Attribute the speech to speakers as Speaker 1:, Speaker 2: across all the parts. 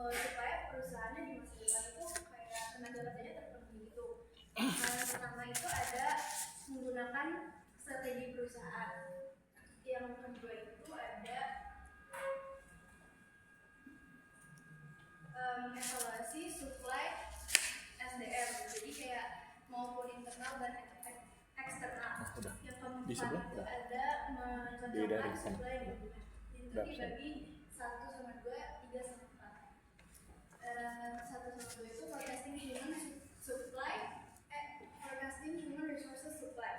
Speaker 1: supaya perusahaannya di masa depan itu kayak tenaga kerjanya terpenuhi gitu. Yang pertama itu ada menggunakan strategi perusahaan. Yang kedua itu ada evaluasi supply SDM, jadi kayak maupun internal dan eksternal. Yang keempat itu ada mencocokkan supply dan demand. Itu dibagi 1 sama 2, 3 sama 4. 1 sama 2 itu forecasting human supply, forecasting human resources supply.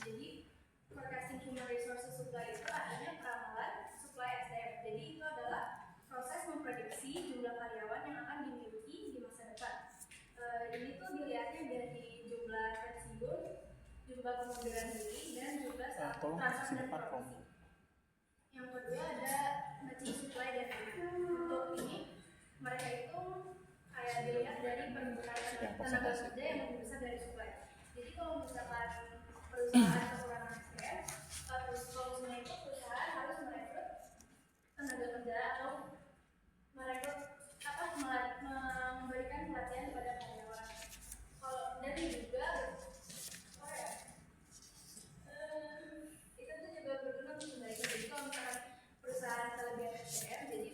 Speaker 1: Jadi forecasting human resources supply itu artinya peramalan supply SDM. Jadi itu adalah proses memprediksi jumlah karyawan yang akan dimiliki di masa depan. Ini tuh dilihatnya dari jumlah pensiun, jumlah pengunduran diri, dan jumlah transfer dan profesi. Yang kedua ada matching supply dan demand. Untuk ini mereka itu kayak dilihat dari permintaan tenaga kerja yang lebih besar dari supply. Jadi kalau misalkan perusahaan kekurangan SDM, solusinya itu perusahaan harus merekrut tenaga kerja atau merekrut memberikan pelatihan kepada karyawan. Kalau dan juga itu tuh juga berguna untuk sebaliknya. Jadi kalau misalkan perusahaan kelebihan SDM, jadi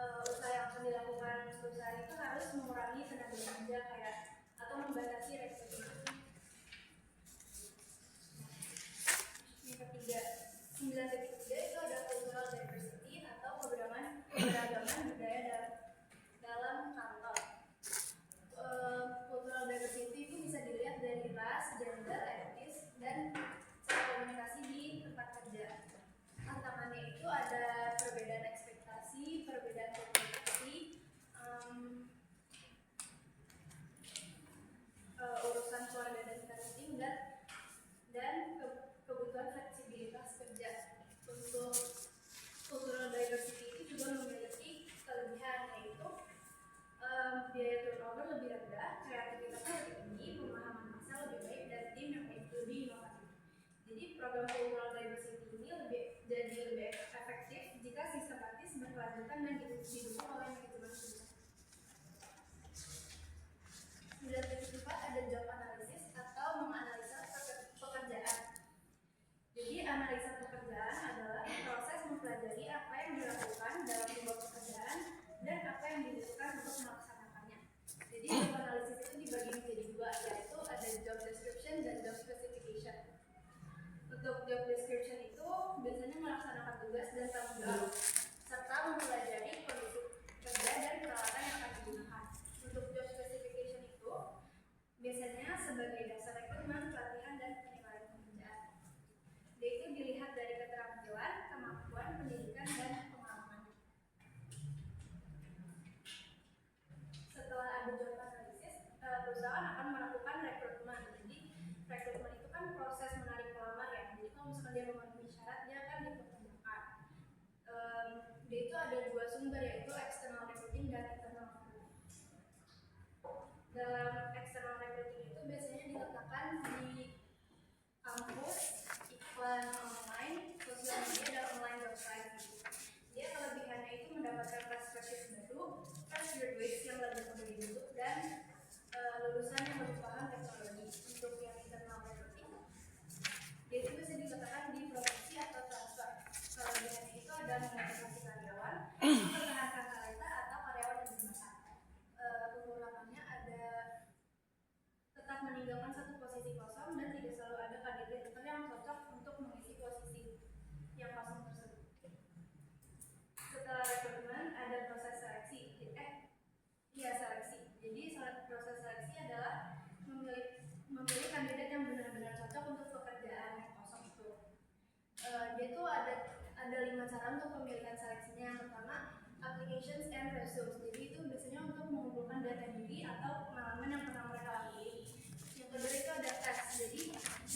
Speaker 1: usaha yang akan dilakukan perusahaan itu harus mengurangi tenaga kerja kayak atau membatasi rekrutmen. Yang ketiga, 9.3 itu ada cultural diversity atau keberagaman budaya dalam kantor. Cultural diversity itu bisa dilihat dari ras, gender, etnis, dan cara komunikasi di tempat kerja. Tantangannya itu ada perbedaan ekspektasi, perbedaan komunikasi, urusan keluarga dan parenting, dan kebutuhan fleksibilitas kerja. Untuk cultural diversity itu juga memiliki kelebihan, yaitu biaya turnover lebih rendah, kreativitasnya lebih tinggi, pemahaman massa lebih baik, dan tim yang lebih inovatif. Jadi program cultural diversity ini jadi lebih efektif jika sistematis, berkelanjutan, dan didukung oleh manajemen perusahaan. 9.4 ada job analysis atau menganalisa pekerjaan. Jadi analisa pekerjaan adalah proses mempelajari apa yang dilakukan dalam sebuah pekerjaan dan apa yang dibutuhkan untuk melaksanakannya. Jadi job analysis itu dibagi menjadi 2, yaitu ada job description dan job specification. Untuk job description itu biasanya melaksanakan tugas dan tanggung jawab serta mempelajari kondisi kerja dan peralatan yang akan digunakan. Untuk job specification itu biasanya sebagai dasar rekrutmen, pelatihan, dan penilaian pekerjaan. Dia itu dilihat dari keterampilan, kemampuan, pendidikan, dan pengalaman. Setelah ada job analysis, perusahaan akan melakukan rekrutmen. Jadi rekrutmen itu kan proses menarik pelamar ya. Jadi kalau misalkan dia memenuhi syarat, dia akan dipertemukan. Dia itu ada 2 sumber, yaitu external recruiting dan internal recruiting. Dalam external recruiting itu biasanya diletakkan di kampus, iklan online, sosial media, dan online website. Dia kelebihannya itu mendapatkan perspektif baru, fresh graduates yang lebih mudah dibentuk, dan lulusan yang lebih paham teknologi. Untuk yang internal recruiting, dia itu bisa diletakkan di promosi atau transfer. Kelebihannya itu ada memotivasi karyawan, mempertahankan talenta atau karyawan yang dimasak. Kekurangannya ada tetap meninggalkan satu posisi kosong dan tidak selalu ada kandidat yang cocok untuk mengisi posisi yang kosong tersebut. Setelah rekrutmen ada proses seleksi. Seleksi. Jadi proses seleksi adalah memilih kandidat yang benar-benar cocok untuk pekerjaan yang kosong itu. Dia tuh ada 5 cara untuk pemilihan seleksinya. Yang pertama, applications and resumes. Jadi itu biasanya untuk mengumpulkan data diri atau pengalaman yang pernah mereka lalui. Yang kedua itu ada tes. Jadi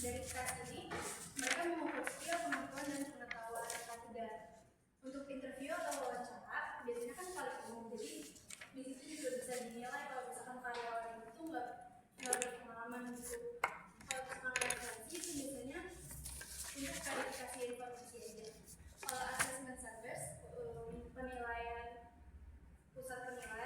Speaker 1: dari tes ini mereka mengukur skill, kemampuan, dan pengetahuan kandidat. Untuk interview atau wawancara biasanya kan paling umum. Jadi di situ juga bisa dinilai kalau misalkan karyawan itu nggak berpengalaman gitu. Kalau misalkan seleksi itu biasanya untuk verifikasi informasi aja. Kalau assessment centers, pusat penilaian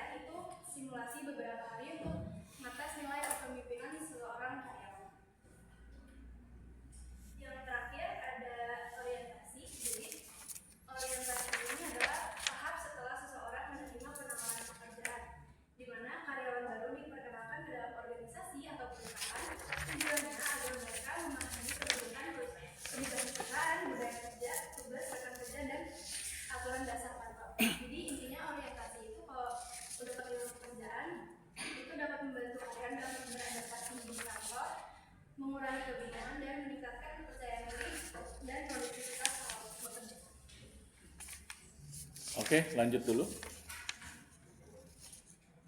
Speaker 2: Oke, lanjut dulu.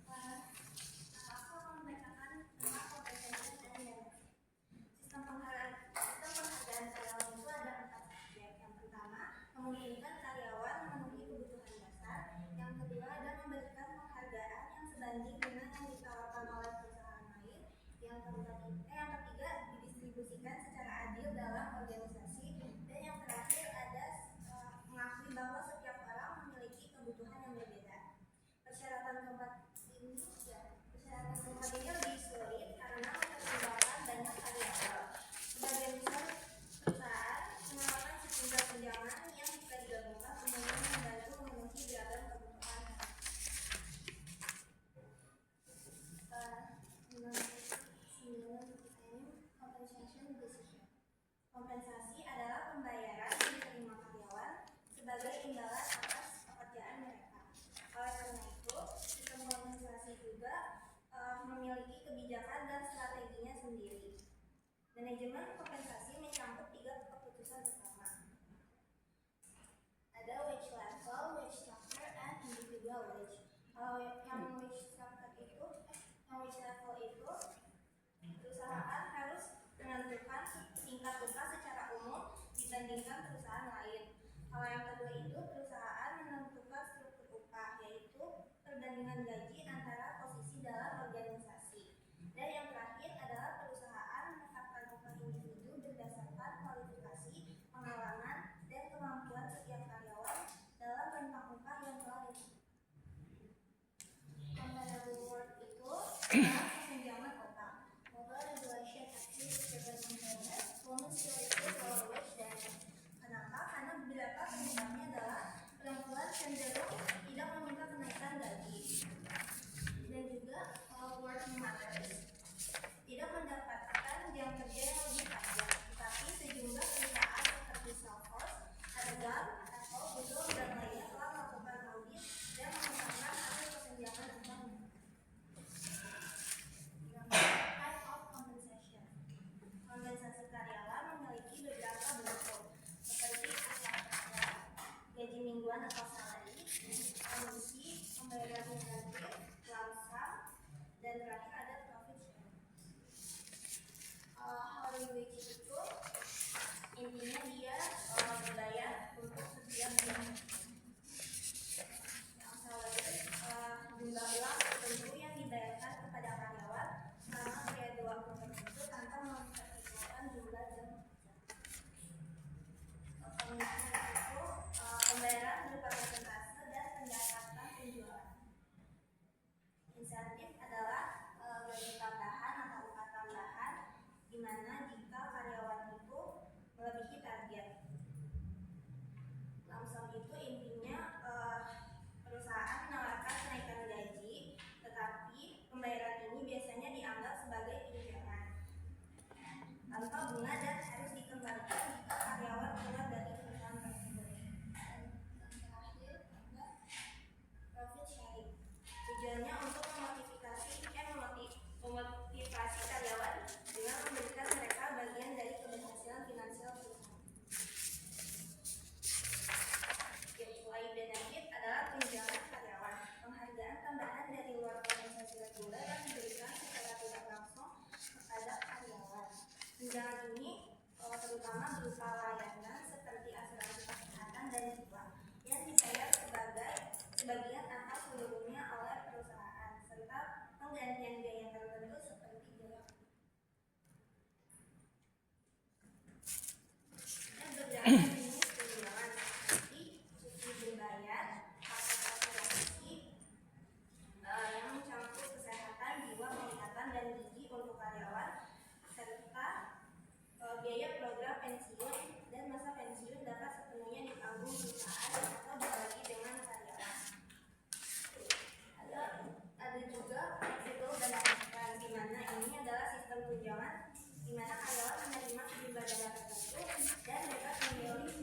Speaker 1: Aku akan membacakan tentang kompensasi dan dana. Sistem penghargaan karyawan itu ada 4 aspek. Yang pertama, memungkinkan karyawan memenuhi kebutuhan dasar. Yang kedua, ada memberikan penghargaan yang sebanding dengan yang ditawarkan oleh perusahaan lain. Yang ketiga, didistribusikan secara adil dalam organisasi. Dan yang terakhir ada mengakui bahwa setiap orang memiliki kebutuhan yang berbeda. Persyaratan keempat ini lebih sulit karena mempertimbangkan banyak variabel. Sebagian besar perusahaan menawarkan sejumlah tunjangan yang jika digabungkan umumnya membantu memenuhi beragam kebutuhan. Kompensasi adalah pembayaran yang diterima karyawan sebagai imbalan atas pekerjaan mereka. Oleh karena itu, sistem kompensasi juga memiliki kebijakan dan strateginya sendiri. Manajemen kompensasi mencakup 3 keputusan utama. Ada wage level, wage structure, and individual wage. Kalau yang wage level itu perusahaan harus menentukan tingkat upah secara umum dibandingkan perusahaan lain. Kalau yang kedua itu perusahaan menentukan struktur upah, yaitu perbandingan gaji antara posisi dalam organisasi. Dan yang terakhir adalah perusahaan menetapkan upah individu berdasarkan kualifikasi, pengalaman, dan kemampuan setiap karyawan dalam rentang upah yang telah ditentukan. Comparable work itu adalah kesenjangan upah. Mobile regulation active government bonus lower wage dan kenapa? Karena beberapa penyebabnya adalah perempuan cenderung tidak meminta kenaikan gaji dan juga working mothers tidak mendapatkan jam kerja yang lebih panjang. Tetapi sejumlah perusahaan seperti Salesforce, Amazon, Apple, Google, dan lainnya telah melakukan audit dan menemukan hasil kesenjangan upah. Type of compensation. Kompensasi karyawan memiliki beberapa bentuk, seperti upah gaji mingguan atau salary, komisi, pembayaran insentif, lump sum, dan terakhir ada profit sharing. Hourly wage itu intinya dia berbayar untuk setiap bulan. Yang salary jumlah uang tertentu yang dibayarkan kepada karyawan selama periode waktu tertentu tanpa memperhitungkan jumlah jam kerja. Komisi itu pembayaran berupa persentase dan pendapatan penjualan. Insentif adalah gaji tambahan atau upah tambahan, di mana jika karyawan itu melebihi target. Lump sum itu intinya perusahaan menawarkan kenaikan gaji, tetapi pembayaran ini biasanya dianggap sebagai pinjaman tanpa bunga dan harus dikembalikan jika karyawan keluar dari perusahaan tersebut. Dan terakhir ada profit sharing. Tujuannya untuk memotivasi karyawan dengan memberikan mereka bagian dari keberhasilan finansial perusahaan. Employee benefit adalah tunjangan karyawan, penghargaan tambahan dari luar organisasi reguler yang diberikan secara tidak langsung kepada karyawan. Tunjangan ini terutama berupa layanan seperti asuransi kesehatan dan jiwa yang dibayar sebagian atau seluruhnya oleh perusahaan, serta penggantian biaya tertentu seperti biaya. Beberapa jenis tunjangan seperti cuti berbayar, paket asuransi yang mencakup kesehatan, jiwa, penglihatan, dan gigi untuk karyawan, serta biaya program pensiun dan masa pensiun dapat sepenuhnya ditanggung perusahaan atau dibagi dengan karyawan. Ada juga flexible benefit, di mana ini adalah sistem tunjangan di mana karyawan menerima sejumlah dana tertentu dan dapat memilih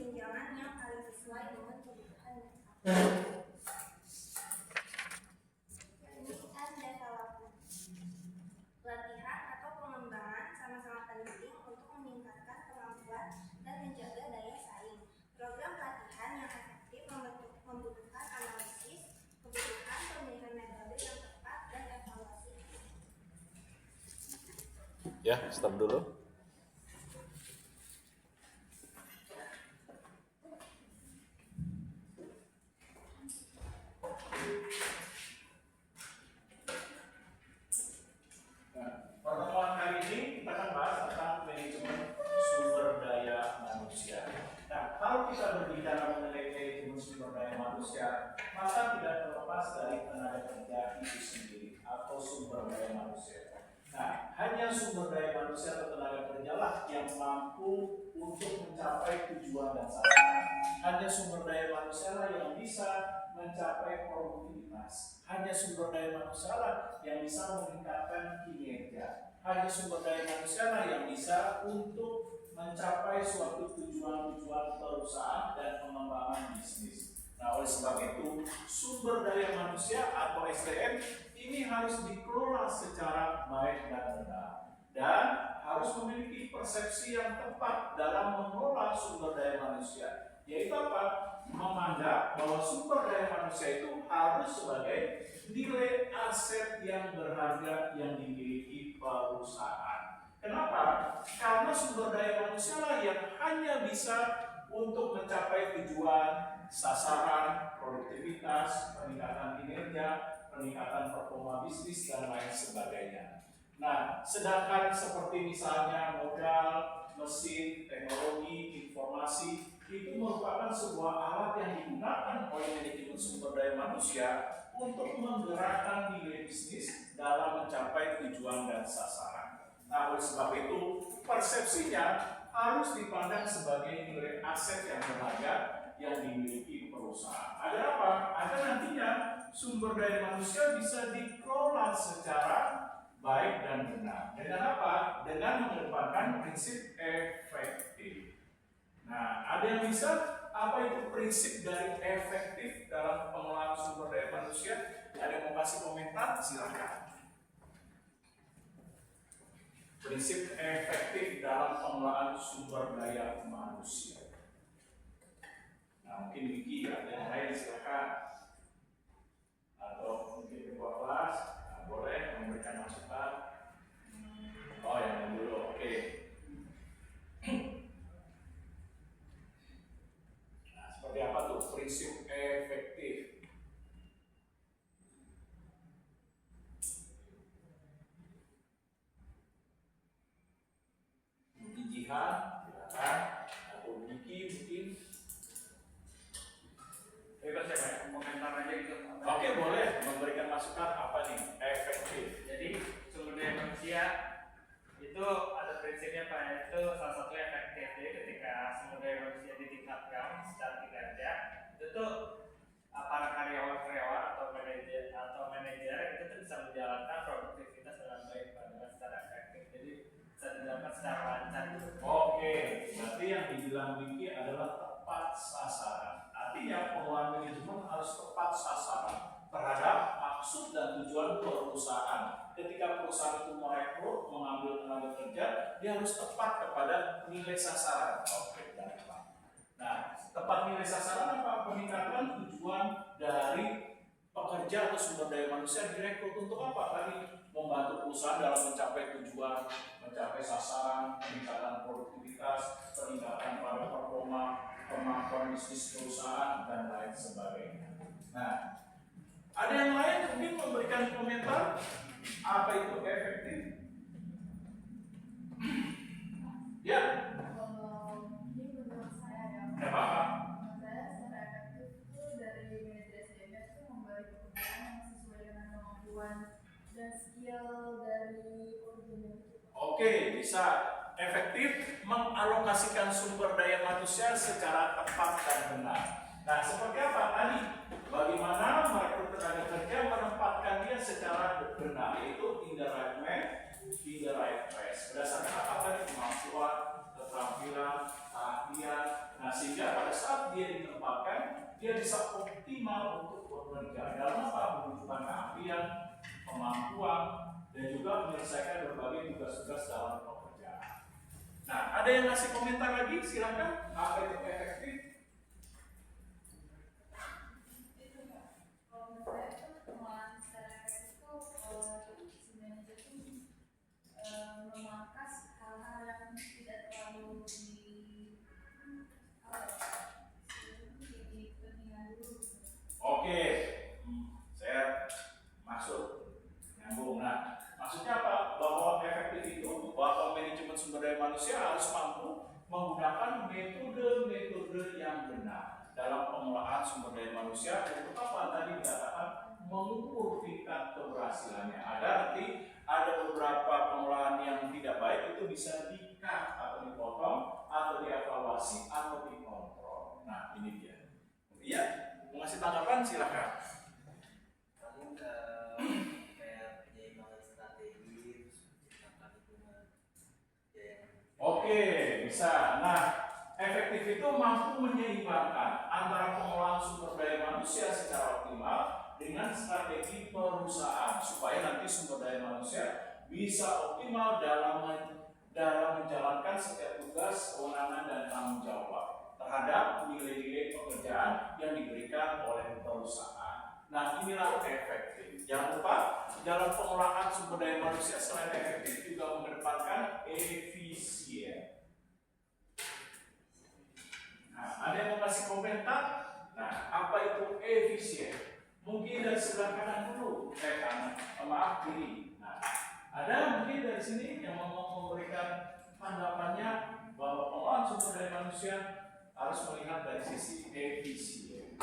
Speaker 2: Ya, stop dulu.
Speaker 3: Pertemuan kali ini kita akan bahas tentang manajemen sumber daya manusia. Nah, kalau kita berbicara mengenai manajemen sumber daya manusia, maka tidak terlepas dari tenaga kerja itu sendiri atau sumber daya manusia. Nah, hanya sumber daya manusia atau tenaga kerja lah yang mampu untuk mencapai tujuan dan sasaran. Hanya sumber daya manusia lah yang bisa mencapai produktivitas. Hanya sumber daya manusia lah yang bisa meningkatkan kinerja. Hanya sumber daya manusia lah yang bisa untuk mencapai suatu tujuan-tujuan perusahaan dan pengembangan bisnis. Nah, oleh sebab itu, sumber daya manusia atau SDM ini harus dikelola secara baik dan benar, dan harus memiliki persepsi yang tepat dalam mengelola sumber daya manusia, yaitu apa? Menganggap bahwa sumber daya manusia itu harus sebagai nilai aset yang berharga yang dimiliki perusahaan. Kenapa? Karena sumber daya manusia lah yang hanya bisa untuk mencapai tujuan, sasaran, produktivitas, peningkatan kinerja, peningkatan performa bisnis, dan lain sebagainya. Nah, sedangkan seperti misalnya modal, mesin, teknologi, informasi, itu merupakan sebuah alat yang digunakan oleh manajemen sumber daya manusia untuk menggerakkan nilai bisnis dalam mencapai tujuan dan sasaran. Nah, oleh sebab itu, persepsinya harus dipandang sebagai nilai aset yang berharga yang dimiliki perusahaan. Agar apa? Agar nantinya sumber daya manusia bisa dikelola secara baik dan benar. Dengan apa? Dengan mengedepankan prinsip efektif. Nah, ada yang bisa? Apa itu prinsip dari efektif dalam pengelolaan sumber daya manusia? Ada yang mau kasih komentar? Silakan. Prinsip efektif dalam pengelolaan sumber daya manusia. Nah, mungkin Vicky ada yang lain, silakan. Atau mungkin ketua kelas, boleh memberikan masukan. Oh, yang dulu, oke. Nah, seperti apa tuh prinsip efektif? Mungkin Jihan, silakan. Atau Vicky mungkin.
Speaker 4: Bebas ya Pak, komentar aja gitu.
Speaker 3: Oke, boleh memberikan masukan apa nih efektif.
Speaker 4: Jadi sumber daya manusia itu ada prinsipnya Pak, itu salah satunya efektif. Jadi ketika sumber daya manusia ditingkatkan secara kinerja, itu tuh para karyawan atau manajer itu tuh bisa menjalankan produktivitas dengan baik Pak, dengan secara efektif. Jadi bisa dijalankan secara lancar gitu.
Speaker 3: Oke, berarti yang dibilang Vicky adalah tepat sasaran. Artinya pengelolaan manajemen harus tepat sasaran terhadap maksud dan tujuan perusahaan. Ketika perusahaan itu merekrut, mengambil tenaga kerja, dia harus tepat kepada nilai sasaran. Oke, baiklah. Nah, tepat nilai sasaran apa? Peningkatan tujuan dari pekerja atau sumber daya manusia direkrut untuk apa? Tadi membantu perusahaan dalam mencapai tujuan, mencapai sasaran, peningkatan produktivitas, peningkatan pada performa, kemampuan bisnis perusahaan, dan lain sebagainya. Nah, ada yang lain mungkin memberikan komentar apa itu efektif? Ya.
Speaker 1: Kalau ini menurut saya ya,
Speaker 3: Tidak apa-apa.
Speaker 1: menurut saya secara efektif itu dari manajer SDM itu memberi pekerjaan yang sesuai dengan kemampuan dan skill dari organisasi.
Speaker 3: Oke, bisa efektif mengalokasikan sumber daya manusia secara tepat dan benar. Nah, seperti apa tadi? Bagaimana merekrut tenaga kerja menempatkan dia secara benar, yaitu in the right man, in the right place. Berdasarkan apa tadi? Kemampuan, keterampilan, keahlian. Nah, sehingga pada saat dia ditempatkan, dia bisa optimal untuk bekerja dalam apa? Menunjukkan keahlian, kemampuan, dan juga menyelesaikan berbagai tugas-tugas dalam pekerjaan. Nah, ada yang ngasih komentar lagi? Silakan. Apa itu efektif?
Speaker 1: Itu Pak, kalau menurut saya itu pengelolaan secara efektif itu si manajer itu memakan
Speaker 3: manusia harus mampu menggunakan metode-metode yang benar dalam pengelolaan sumber daya manusia. Untuk apa tadi dikatakan mengukur tingkat keberhasilannya. Nanti ada beberapa pengelolaan yang tidak baik itu bisa di-cut atau dipotong atau dievaluasi atau dikontrol. Nah, ini dia. Iya, mau ngasih tanggapan silakan.
Speaker 2: Kamu kayak penyeimbang strategi menciptakan lingkungan
Speaker 3: Oke, bisa. Nah, efektif itu mampu menyeimbangkan antara pengelolaan sumber daya manusia secara optimal dengan strategi perusahaan supaya nanti sumber daya manusia bisa optimal dalam menjalankan setiap tugas, kewenangan dan tanggung jawab terhadap nilai-nilai pekerjaan yang diberikan oleh perusahaan. Nah, inilah efektif. Jangan lupa dalam pengelolaan sumber daya manusia selain efektif juga mengedepankan efisien. Nah, ada yang mau kasih komentar? Nah, apa itu efisien? Mungkin dari sebelah kanan dulu, kanan, maaf kiri. Nah, ada mungkin dari sini yang mau memberikan tanggapannya bahwa pengelolaan sumber daya manusia harus melihat dari sisi efisien.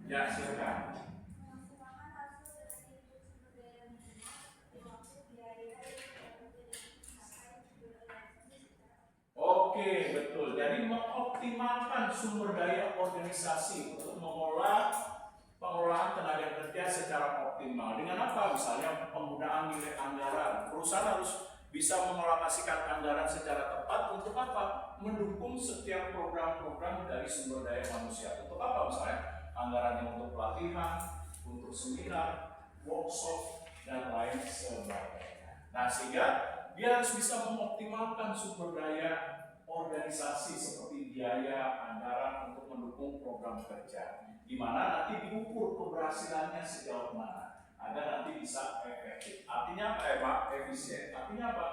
Speaker 3: Ya, silakan.
Speaker 1: Memaksimalkan hasil dari sumber daya minimal, waktu, biaya, dan tidak mencapai tujuan organisasi secara
Speaker 3: Oke, betul. Jadi mengoptimalkan sumber daya organisasi untuk mengelola pengelolaan tenaga kerja secara optimal. Dengan apa? Misalnya penggunaan nilai anggaran. Perusahaan harus bisa mengalokasikan anggaran secara tepat untuk apa? Mendukung setiap program-program dari sumber daya manusia. Untuk apa? Misalnya anggarannya untuk pelatihan, untuk seminar, workshop, dan lain sebagainya. Nah, sehingga dia harus bisa mengoptimalkan sumber daya organisasi seperti biaya, anggaran untuk mendukung program kerja, di mana nanti diukur keberhasilannya sejauh mana agar nanti bisa efektif. Artinya apa? Efisien. Artinya apa?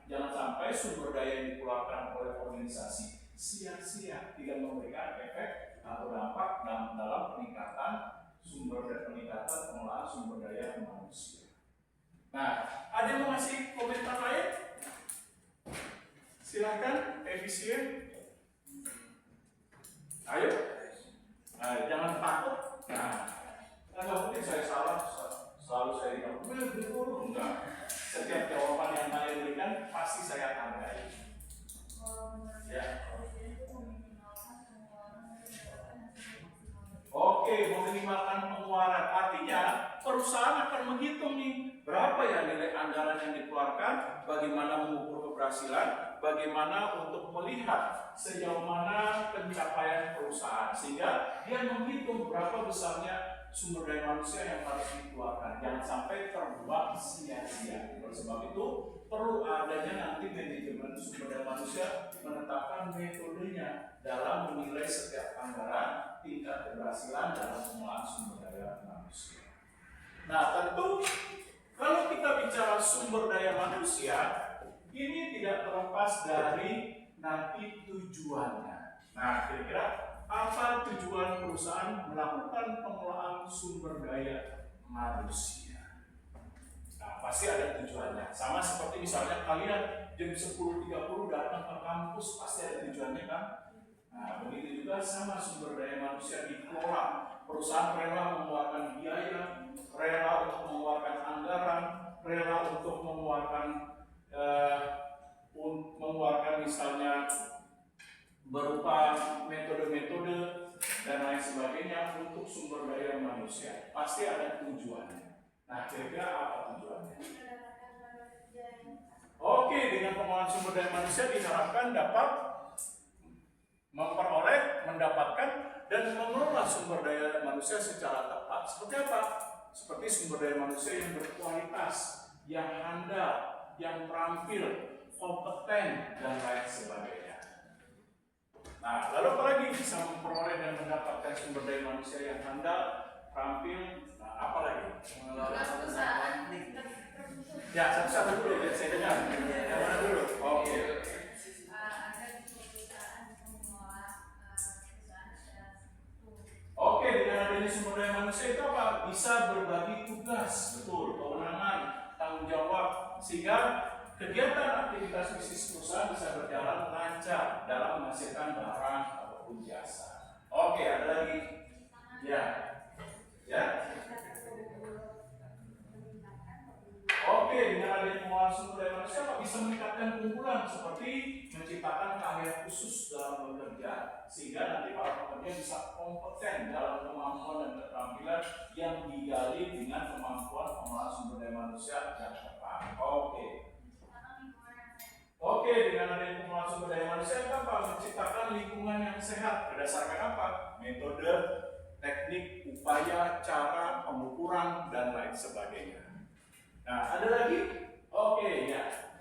Speaker 3: Jangan sampai sumber daya yang dikeluarkan oleh organisasi sia-sia, tidak memberikan efek atau dampak dalam peningkatan pengelolaan sumber daya manusia. Nah, ada yang mau ngasih komentar lain? Silakan, efisien. Ayo. Nah, jangan takut. Nah, nggak mungkin saya salah, selalu saya bilang, betul, enggak. Setiap jawaban yang saya berikan pasti saya tandai. Ya. Oke, meminimalkan pengeluaran. Artinya perusahaan akan menghitung nih berapa ya nilai anggaran yang dikeluarkan, bagaimana mengukur keberhasilan, bagaimana untuk melihat sejauh mana pencapaian perusahaan, sehingga dia menghitung berapa besarnya sumber daya manusia yang harus dikeluarkan. Jangan sampai terbuang sia-sia. Oleh sebab itu perlu adanya nanti manajemen sumber daya manusia menetapkan metodenya dalam menilai setiap anggaran, tingkat keberhasilan dalam pengelolaan sumber daya manusia. Nah, tentu kalau kita bicara sumber daya manusia, ini tidak terlepas dari nanti tujuannya. Nah, kira-kira apa tujuan perusahaan melakukan pengelolaan sumber daya manusia? Nah, pasti ada tujuannya. Sama seperti misalnya kalian jam 10.30 datang ke kampus, pasti ada tujuannya kan? Nah, begitu juga sama sumber daya manusia dikelola. Perusahaan rela mengeluarkan biaya, rela untuk mengeluarkan anggaran, rela untuk mengeluarkan misalnya berupa metode-metode dan lain sebagainya untuk sumber daya manusia. Pasti ada tujuannya. Nah, kira-kira apa tujuannya? Oke, dengan pengelolaan sumber daya manusia diharapkan dapat memperoleh, mendapatkan, dan mengelola sumber daya manusia secara tepat. Seperti apa? Seperti sumber daya manusia yang berkualitas, yang handal, yang terampil, kompeten, dan lain sebagainya. Nah, lalu apa lagi bisa memperoleh dan mendapatkan sumber daya manusia yang handal, terampil, nah apa lagi?
Speaker 2: mengelola perusahaan.
Speaker 3: Ya, satu-satu dulu, biar saya dengar. Yang mana dulu? Oke. Oke, dengan adanya sumber daya manusia itu apa? Bisa berbagi tugas, betul, kewenangan, tanggung jawab, sehingga kegiatan aktivitas bisnis perusahaan bisa berjalan lancar dalam menghasilkan barang ataupun jasa. Oke, ada lagi? Ya. Ya. Oke, dengan adanya pengelolaan sumber daya manusia Pak bisa meningkatkan keunggulan seperti menciptakan keahlian khusus dalam bekerja sehingga nanti para pekerja bisa kompeten dalam kemampuan dan keterampilan yang digali dengan kemampuan pengelolaan sumber daya manusia yang tepat. Oke, dengan adanya pengelolaan sumber daya manusia kita Pak menciptakan lingkungan yang sehat berdasarkan apa? Metode, teknik, upaya, cara, pengukuran dan lain sebagainya. Nah, ada lagi? Oke, ya.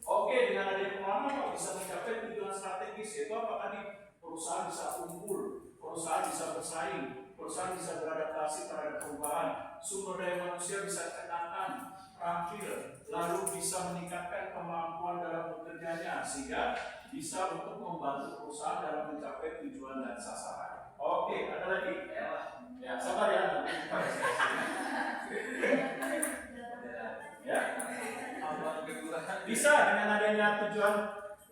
Speaker 3: Oke, dengan adanya pengelolaan Pak bisa mencapai tujuan strategis, yaitu apa tadi? Perusahaan bisa unggul, perusahaan bisa bersaing, perusahaan bisa beradaptasi terhadap perubahan, sumber daya manusia bisa cekatan, terampil, lalu bisa meningkatkan kemampuan dalam bekerjanya sehingga bisa untuk membantu perusahaan dalam mencapai tujuan dan sasaran. Oke, ada lagi? Ya, sabar ya, nanti kita ya. Bisa dengan adanya tujuan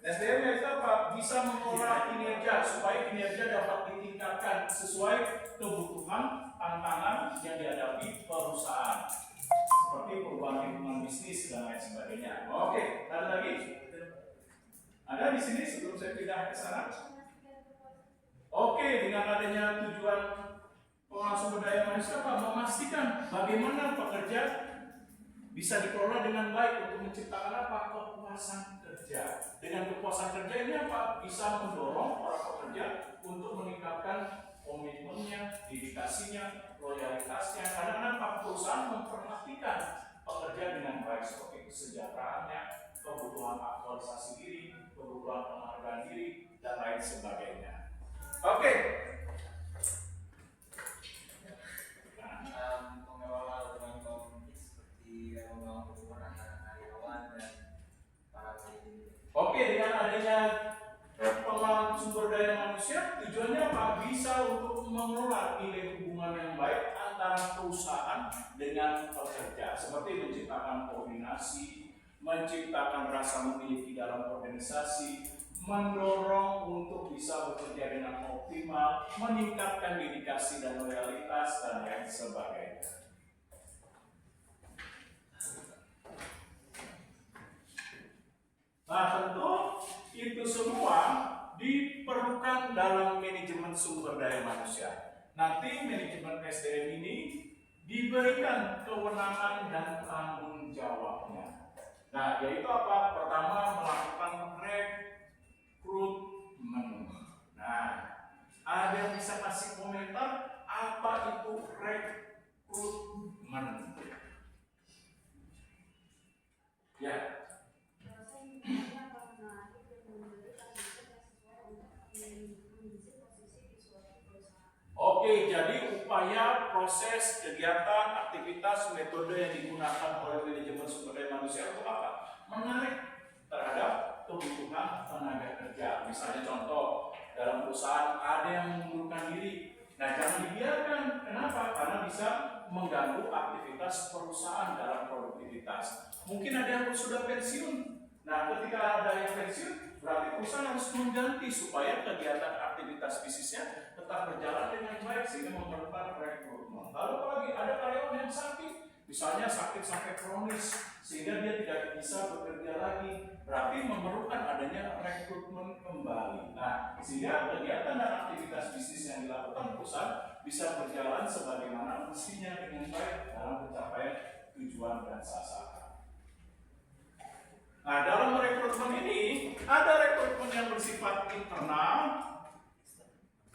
Speaker 3: SDM itu apa? Bisa mengolah kinerja supaya kinerja dapat ditingkatkan sesuai kebutuhan tantangan yang dihadapi perusahaan seperti perubahan lingkungan bisnis dan lain sebagainya. Oke, ada lagi? Ada di sini sebelum saya pindah ke sana? Oke, dengan adanya tujuan pengelolaan sumber daya manusia Pak memastikan bagaimana pekerja bisa dikelola dengan baik untuk menciptakan apa? Kepuasan kerja. Dengan kepuasan kerja ini apa? Bisa mendorong para pekerja untuk meningkatkan komitmennya, dedikasinya, loyalitasnya. Kadang-kadang Pak perusahaan memperhatikan pekerja dengan baik seperti kesejahteraannya, kebutuhan aktualisasi diri, kebutuhan penghargaan diri, dan lain sebagainya. Oke.
Speaker 2: Mengelola hubungan komunitas seperti membangun hubungan antara karyawan dan para pemilik.
Speaker 3: Oke, dengan adanya pengelolaan sumber daya manusia, tujuannya apa? Bisa untuk mengelola nilai hubungan yang baik antara perusahaan dengan pekerja, seperti menciptakan koordinasi, menciptakan rasa memiliki dalam organisasi, mendorong untuk bisa bekerja dengan optimal, meningkatkan dedikasi dan loyalitas, dan lain sebagainya. Nah, tentu itu semua diperlukan dalam manajemen sumber daya manusia. Nanti manajemen SDM ini diberikan kewenangan dan tanggung jawabnya. Nah, yaitu apa? Pertama, melakukan rekrutmen. Nah, ada yang bisa kasih komentar apa itu rekrutmen? Ya. Oke, jadi upaya, proses, kegiatan, aktivitas, metode yang digunakan oleh manajemen sumber daya manusia untuk apa? Menarik terhadap kebutuhan tenaga kerja. Misalnya contoh, dalam perusahaan ada yang mengundurkan diri. Nah, jangan dibiarkan. Kenapa? Karena bisa mengganggu aktivitas perusahaan dalam produktivitas. Mungkin ada yang sudah pensiun. Nah, ketika ada yang pensiun, berarti perusahaan harus mengganti supaya kegiatan aktivitas bisnisnya tetap berjalan dengan baik sehingga memerlukan rekrutmen. Lalu apalagi ada karyawan yang sakit, misalnya sakit sampai kronis sehingga dia tidak bisa bekerja lagi, berarti memerlukan adanya rekrutmen kembali. Nah, sehingga kegiatan dan aktivitas bisnis yang dilakukan perusahaan bisa berjalan sebagaimana mestinya dengan baik dalam pencapaian tujuan dan sasaran. Nah, dalam rekrutmen ini ada rekrutmen yang bersifat internal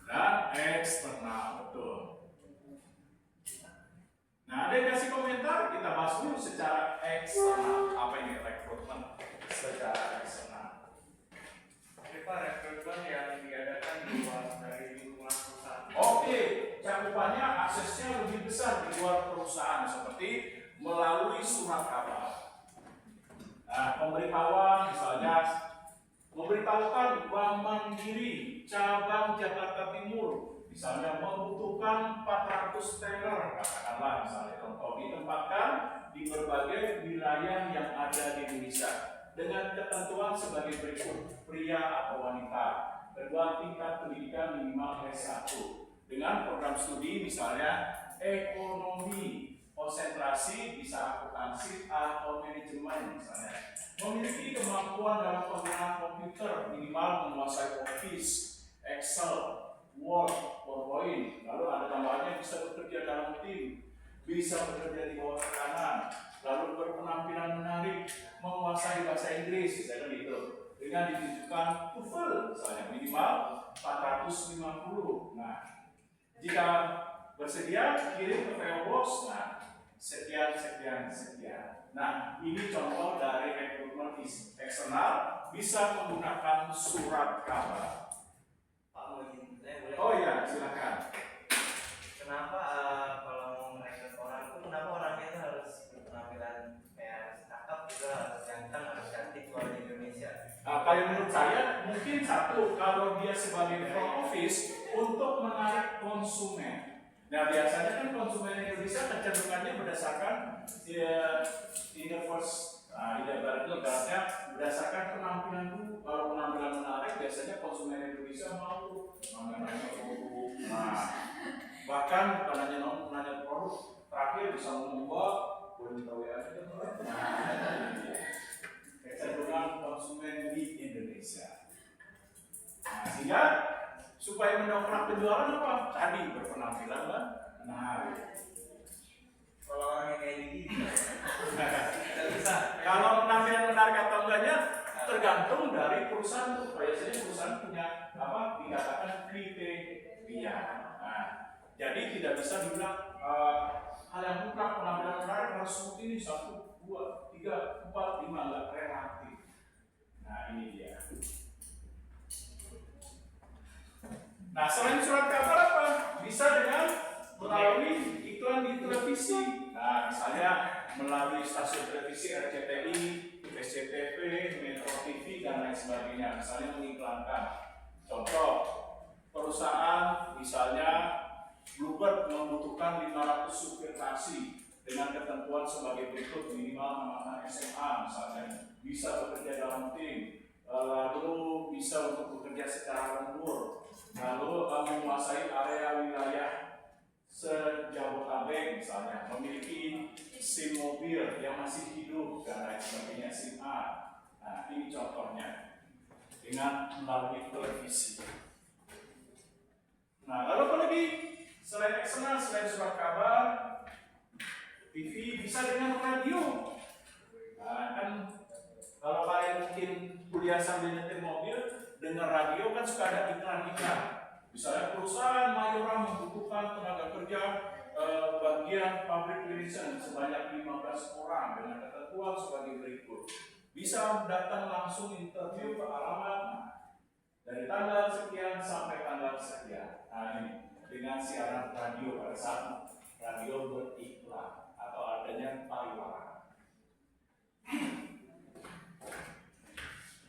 Speaker 3: dan eksternal, betul. Nah, ada yang kasih komentar, kita bahas dulu secara eksternal. Apa ini rekrutmen secara eksternal?
Speaker 4: Apa rekrutmen yang diadakan di luar dari lingkungan perusahaan?
Speaker 3: Oke, cakupannya aksesnya lebih besar di luar perusahaan seperti melalui surat kabar. Nah, pemberitahuan misalnya memberitahukan Bank Mandiri cabang Jakarta Timur Misalnya membutuhkan 400 teller, katakanlah misalnya contoh, ditempatkan di berbagai wilayah yang ada di Indonesia dengan ketentuan sebagai berikut: pria atau wanita, kedua tingkat pendidikan minimal S1, dengan program studi misalnya ekonomi, konsentrasi bisa akuntansi atau manajemen misalnya, memiliki kemampuan dalam penggunaan komputer minimal menguasai Office, Excel, Word, PowerPoint, lalu ada tambahannya bisa bekerja dalam tim, bisa bekerja di bawah tekanan, lalu berpenampilan menarik, menguasai bahasa Inggris, misalnya gitu, dengan ditunjukkan TOEFL misalnya minimal 450. Nah, jika bersedia kirim ke PO Box, nah sekian. Nah, ini contoh dari rekrutmen eksternal bisa menggunakan surat kabar.
Speaker 2: Pak, mau izin saya boleh?
Speaker 3: Oh iya, silakan.
Speaker 2: Kenapa kalau mau merekrut orang itu kenapa orangnya itu harus berpenampilan kayak cakep gitu, harus ganteng, harus cantik kalau di Indonesia?
Speaker 3: Kalau menurut saya mungkin satu, kalau dia sebagai front office untuk menarik konsumen. Nah, biasanya kan konsumen Indonesia kecenderungannya berdasarkan ibaratnya berdasarkan penampilan dulu. Kalau penampilan menarik, biasanya konsumen Indonesia mau nanya produk. Nah, bahkan bukan nanya produk, terakhir bisa membuat boleh tahu ya. Kecenderungan konsumen di Indonesia. Nah, sehingga supaya mendongkrak penjualan apa? Tadi berpenampilan kan menarik.
Speaker 2: Kalau orangnya kayak gini, nggak bisa.
Speaker 3: Kalau penampilan menarik atau enggaknya tergantung dari perusahaan itu. Biasanya perusahaan punya apa? Dikatakan kriteria. Nah, jadi tidak bisa dibilang hal yang mutlak penampilan menarik harus seperti ini 1, 2, 3, 4, 5, enggak relatif. Nah, ini dia. Nah, selain surat kabar apa? Bisa dengan melalui iklan di televisi. Nah, misalnya melalui stasiun televisi RCTI, SCTV, Metro TV, dan lain sebagainya. Misalnya mengiklankan. Contoh, perusahaan misalnya Bluebird membutuhkan 500 supir taksi dengan ketentuan sebagai berikut: minimal tamatan SMA misalnya, bisa bekerja dalam tim, lalu bisa untuk bekerja secara lembur, lalu menguasai area wilayah sejabotabek misalnya, memiliki SIM mobil yang masih hidup dan lain sebagainya, SIM A. Nah, ini contohnya dengan melalui televisi. Nah, lalu apa lagi? Selain eksternal, selain surat kabar, TV, bisa dengan radio. Nah, kan kalau kalian mungkin kuliah sambil nyetir mobil, dengar radio kan suka ada iklan-iklan. Misalnya perusahaan Mayora membutuhkan tenaga kerja bagian public relations sebanyak 15 orang dengan ketentuan sebagai berikut. Bisa datang langsung interview ke alamat dari tanggal sekian sampai tanggal sekian. Nah, ini dengan siaran radio pada saat radio beriklan atau adanya pariwara.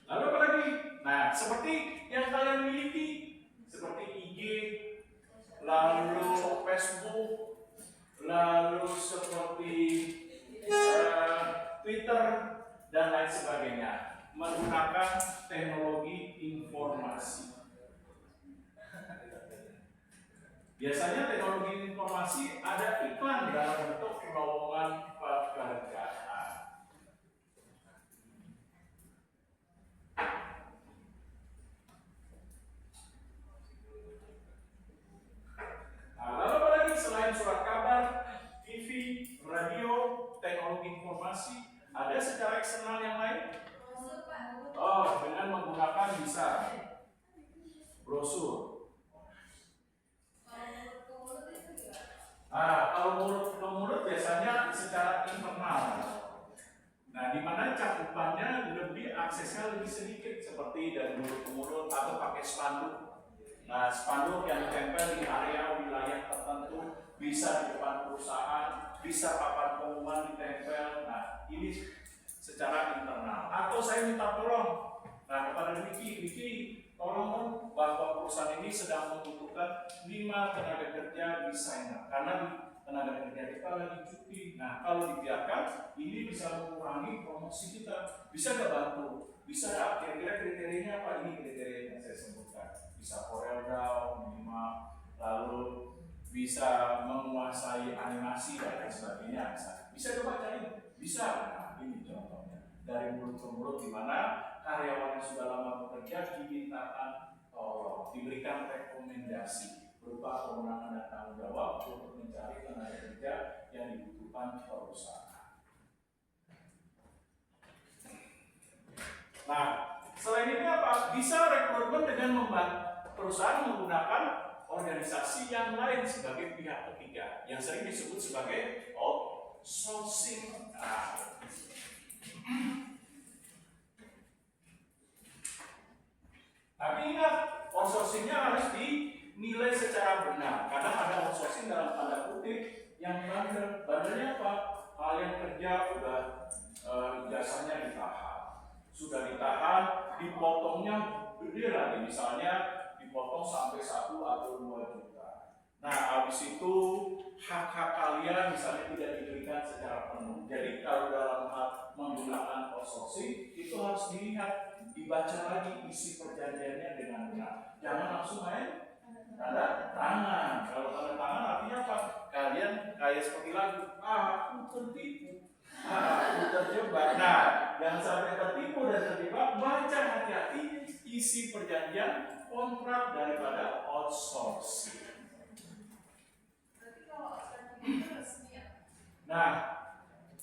Speaker 3: Lalu apa lagi? Nah, seperti yang kalian miliki, seperti IG, lalu Facebook, lalu seperti Twitter dan lain sebagainya, menggunakan teknologi informasi. Biasanya teknologi informasi ada iklan dalam bentuk lowongan pekerjaan. Nah, lalu apa lagi selain surat kabar, TV, radio, teknologi informasi, ada secara eksternal yang lain? Oh, dengan menggunakan bisa brosur. Kalau mulut ke mulut biasanya secara internal. Nah, di mana cakupannya lebih aksesnya lebih sedikit, seperti dari mulut ke mulut atau pakai spanduk. Nah, spanduk yang ditempel di area wilayah tertentu, bisa di depan perusahaan, bisa papan pengumuman ditempel. Nah, ini secara internal. Atau saya minta tolong, nah kepada Wiki, Tolong bahwa perusahaan ini sedang membutuhkan 5 tenaga kerja desainer karena tenaga kerja kita lagi cuti. Nah, kalau dibiarkan, ini bisa mengurangi promosi kita. Bisa nggak bantu? Bisa nggak? Kira-kira kriterianya apa? Ini kriteria yang saya sebutkan. Bisa Corel Draw minimal, lalu bisa menguasai animasi dan lain sebagainya. Bisa coba cari? Bisa. Nah, ini contohnya. Dari mulut ke mulut, di mana karyawan yang sudah lama bekerja dimintakan tolong, diberikan rekomendasi berupa kewenangan dan tanggung jawab untuk mencari tenaga kerja yang dibutuhkan perusahaan. Nah, selain ini apa? Bisa rekrutmen dengan membantu perusahaan menggunakan organisasi yang lain sebagai pihak ketiga yang sering disebut sebagai outsourcing. Tapi ingat, outsourcingnya harus dinilai secara benar. Kadang ada outsourcing dalam tanda kutip yang bandel. Bandelnya apa? Kalian kerja udah jasanya ditahan, sudah ditahan, dipotongnya gede lagi, misalnya dipotong sampai 1 atau 2 juta. Nah, habis itu hak-hak kalian misalnya tidak diberikan secara penuh. Jadi kalau dalam hal menggunakan outsourcing itu harus dilihat, dibaca lagi isi perjanjiannya dengan benar. Jangan langsung main tanda tangan. Kalau tanda tangan artinya apa? Kalian kayak seperti lagu, aku tertipu, aku terjebak. Nah, jangan sampai tertipu dan terjebak. Baca hati-hati isi perjanjian kontrak daripada outsourcing. Nah,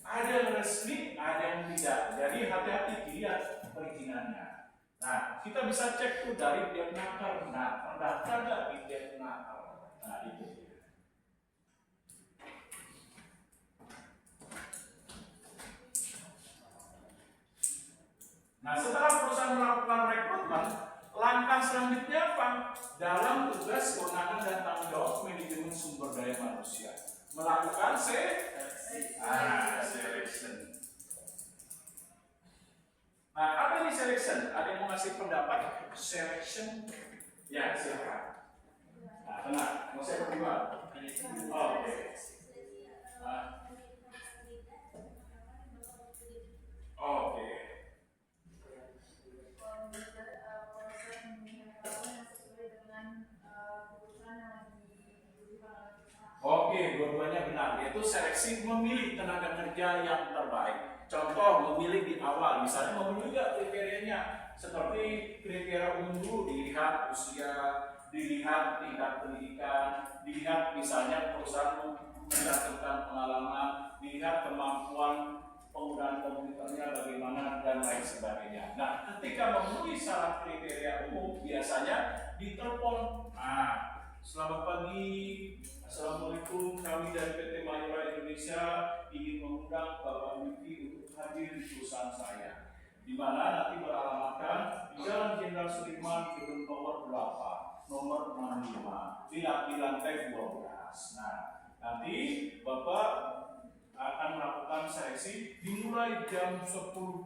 Speaker 3: ada yang resmi, ada yang tidak. Jadi hati-hati dilihat perizinannya. Nah, kita bisa cek tuh dari Depnaker. Nah, terdaftar nggak di Depnaker? Nah, itu dia. Nah, setelah perusahaan melakukan rekrutmen, langkah selanjutnya apa? Dalam tugas kewenangan dan tanggung jawab manajemen sumber daya manusia, melakukan selection. Nah, apa ini selection? Ada yang mau ngasih pendapat? Selection? Ya, silakan. Nah, tenang. Mau saya berdua? Oke. Oke. Oke, dua-duanya benar. Yaitu seleksi memilih tenaga kerja yang terbaik. Contoh, memilih di awal, misalnya memilih juga kriterianya. Seperti kriteria umum dulu, dilihat usia, dilihat tingkat pendidikan, dilihat misalnya perusahaan mencantumkan pengalaman, dilihat kemampuan penggunaan komputernya bagaimana, dan lain sebagainya. Nah, ketika memenuhi syarat kriteria umum, biasanya ditelepon. Selamat pagi, Assalamualaikum, kami dari PT Mayora Indonesia ingin mengundang Bapak Wiki untuk hadir di perusahaan saya, di mana nanti beralamatkan di Jalan Jenderal Sudirman, gedung nomor 8, nomor 65, di lantai 12. Nah, nanti Bapak akan melakukan seleksi dimulai jam 10.30.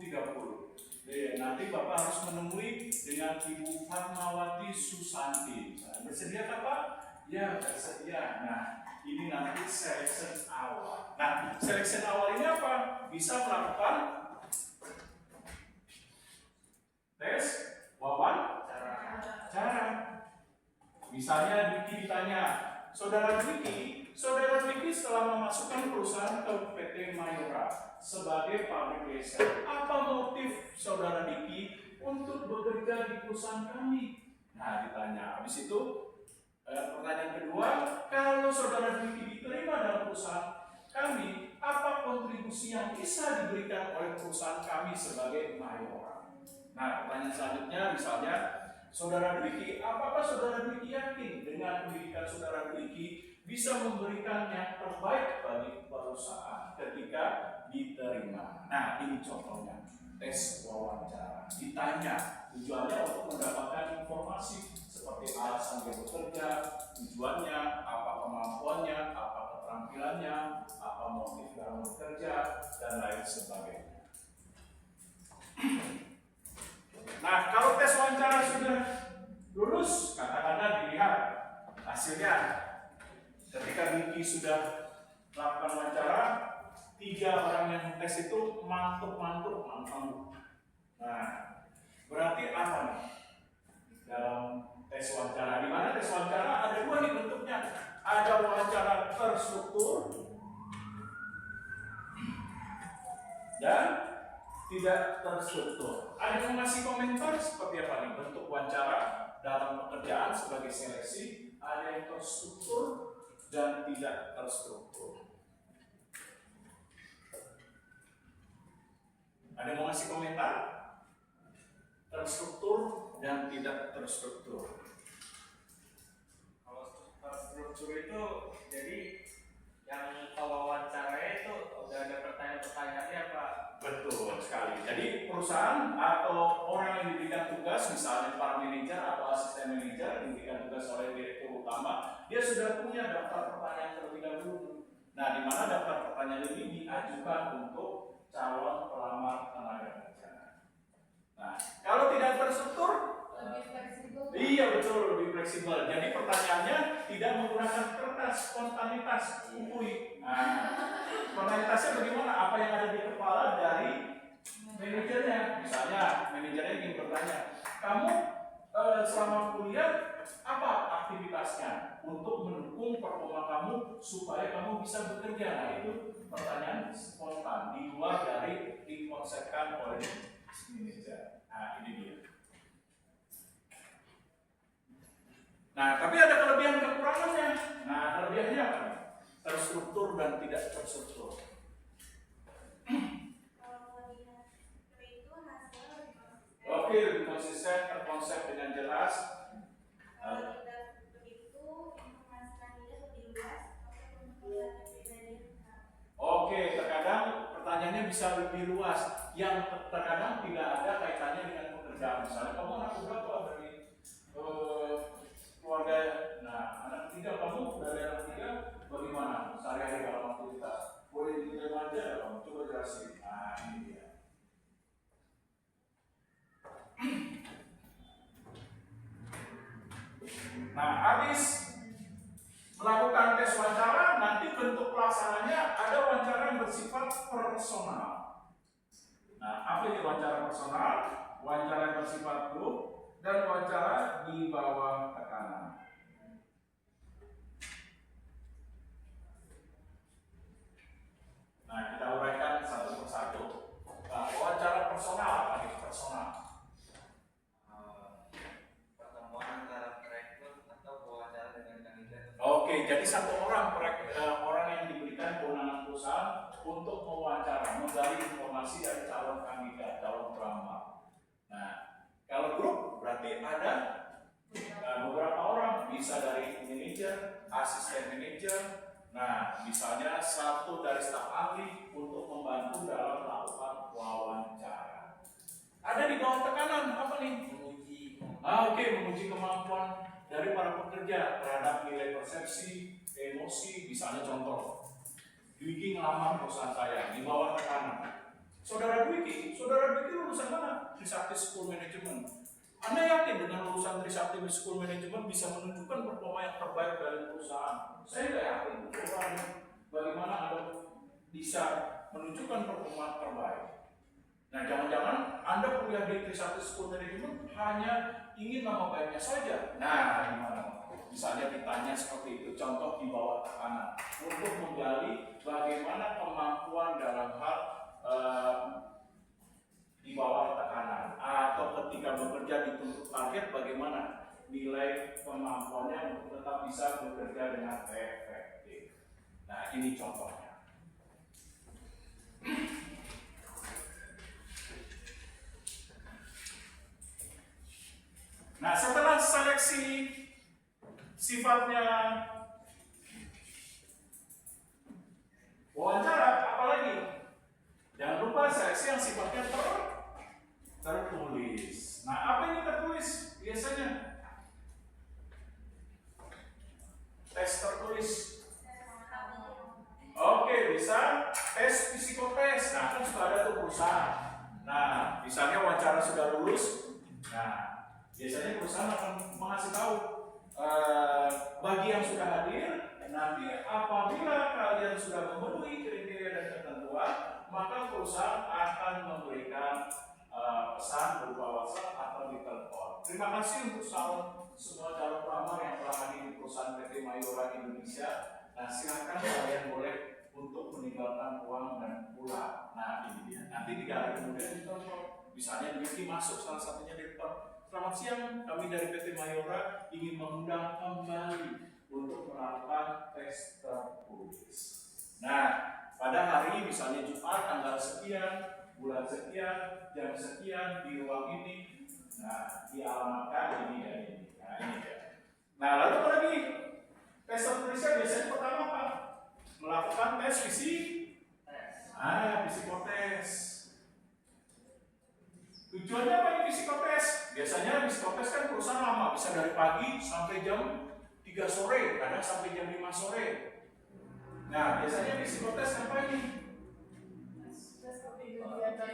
Speaker 3: Nanti Bapak harus menemui dengan Ibu Fatmawati Susanti. Bersedia Pak? Ya, bersedia. Nah, ini nanti selection awal. Nah, selection awal ini apa? Bisa melakukan tes wawancara. Misalnya Diki ditanya, Saudara Diki setelah memasukkan perusahaan ke PT Mayora sebagai pabrik laser, apa motif Saudara Diki untuk bekerja di perusahaan kami? Nah, ditanya. Habis itu pertanyaan kedua, kalau Saudara Diki diterima dalam perusahaan kami, apa kontribusi yang bisa diberikan oleh perusahaan kami sebagai Mayora? Nah, pertanyaan selanjutnya misalnya, Saudara Diki, apakah Saudara Diki yakin dengan pendidikan Saudara Diki bisa memberikan yang terbaik bagi perusahaan ketika diterima? Nah, ini contohnya, tes wawancara. Ditanya, tujuannya untuk mendapatkan informasi seperti alasan dia bekerja, tujuannya, apa kemampuannya, apa keterampilannya, apa motif dalam bekerja, dan lain sebagainya. Nah, kalau tes wawancara sudah lulus, katakanlah dilihat hasilnya. Ketika Niki sudah melakukan wawancara, 3 orang yang tes itu mantuk. Nah, berarti apa nih dalam tes wawancara? Di mana tes wawancara ada 2 nih bentuknya. Ada wawancara terstruktur dan tidak terstruktur. Ada yang ngasih komentar seperti apa nih bentuk wawancara dalam pekerjaan sebagai seleksi? Ada yang terstruktur dan tidak terstruktur. Ada yang mau ngasih komentar? Terstruktur dan tidak terstruktur.
Speaker 4: Kalau terstruktur itu jadi yang kalau wawancaranya itu udah ada pertanyaan-pertanyaannya Pak.
Speaker 3: Betul sekali. Jadi perusahaan atau orang yang diberikan tugas, misalnya para manajer atau asisten manajer diberikan tugas oleh direktur utama, dia sudah punya daftar pertanyaan terlebih dahulu. Nah, di mana daftar pertanyaan ini diajukan untuk calon pelamar tenaga kerja. Nah, kalau tidak terstruktur,
Speaker 1: Lebih fleksibel.
Speaker 3: iya betul, lebih fleksibel. Jadi pertanyaannya tidak menggunakan kertas, spontanitas, kumpul. Nah, spontanitasnya bagaimana? Apa yang ada di kepala dari manajernya? Misalnya, manajernya ingin bertanya, kamu selama kuliah apa aktivitasnya untuk mendukung performa kamu supaya kamu bisa bekerja? Nah, itu pertanyaan spontan di luar dari dikonsepkan oleh manajer. Nah, ini dia. Nah, tapi ada kelebihan kekurangannya. Nah, kelebihannya apa? Terstruktur dan tidak terstruktur.
Speaker 1: Kalau melihat itu hasilnya lebih konsisten.
Speaker 3: Oke, lebih konsisten, terkonsep dengan jelas.
Speaker 1: Kalau tidak begitu, informasi kandidat lebih luas atau untuk pribadi.
Speaker 3: Oke, terkadang pertanyaannya bisa lebih luas. Yang terkadang tidak ada kaitannya dengan pekerjaan. Misalnya, kamu anak berapa dari keluarga? Nah, anak ketiga, kamu dari anak ketiga bagaimana sehari-hari dalam aktivitas? Boleh diterima aja, kamu coba jelasin. Nah, ini dia. Nah, habis melakukan tes wawancara, nanti bentuk pelaksananya ada wawancara yang bersifat personal. Nah, apa itu wawancara personal? Wawancara yang bersifat grup dan wawancara di bawah tekanan. Nah, kita uraikan satu persatu. Nah, wawancara personal apa itu personal?
Speaker 2: Pertemuan antara perekrut atau wawancara dengan kandidat.
Speaker 3: Oke, jadi satu orang orang yang diberikan kewenangan perusahaan untuk mewawancara, menggali informasi dari calon kandidat, calon pelamar. Nah, kalau grup berarti ada beberapa orang, bisa dari manajer, asisten manajer. Nah, misalnya satu dari staf ahli untuk membantu dalam melakukan wawancara. Ada di bawah tekanan apa nih? Menguji kemampuan dari para pekerja terhadap nilai persepsi, emosi, misalnya contoh. Dwiki ngelamar perusahaan saya di bawah tekanan. Saudara Dwiki lulusan mana? Trisakti School Management. Anda yakin dengan lulusan Trisakti School Management bisa menunjukkan performa yang terbaik dari perusahaan? Saya tidak yakin. Bagaimana Anda bisa menunjukkan performa terbaik? Nah, jangan-jangan Anda kuliah di Trisakti School Management hanya ingin nama baiknya saja. Nah, gimana? Misalnya ditanya seperti itu, contoh di bawah tekanan untuk menggali bagaimana kemampuan dalam hal di bawah tekanan atau ketika bekerja dituntut target, bagaimana nilai kemampuannya untuk tetap bisa bekerja dengan efektif. Nah, ini contohnya. Nah, setelah seleksi sifatnya wawancara, apalagi? Jangan lupa seleksi yang sifatnya tertulis. Nah, apa ini tertulis? Biasanya tes tertulis. Oke, bisa tes psikotes. Nah, kan sudah ada tuh perusahaan. Nah, misalnya wawancara sudah lulus. Nah, biasanya perusahaan akan perusahaan akan memberikan pesan berupa WhatsApp atau di telepon. Terima kasih untuk semua calon pelamar yang telah hadir di perusahaan PT Mayora Indonesia. Nah, silakan kalian boleh untuk meninggalkan uang dan pulang. Nah, ini dia. Nanti 3 hari kemudian ditonton. Misalnya Diki masuk salah satunya di depan. Selamat siang, kami dari PT Mayora ingin mengundang kembali untuk melakukan tes tertulis. Nah, pada hari misalnya Jumat tanggal sekian, bulan sekian, jam sekian di ruang ini, nah dialamatkan ini dan ini. Nah ini dia. Nah lalu apa lagi? Tes tertulisnya biasanya pertama apa? Melakukan tes psikotes. Tujuannya apa ini psikotes? Biasanya psikotes kan perusahaan lama, bisa dari pagi sampai jam 3 sore, kadang sampai jam 5 sore. Nah, biasanya psikotes apa ini?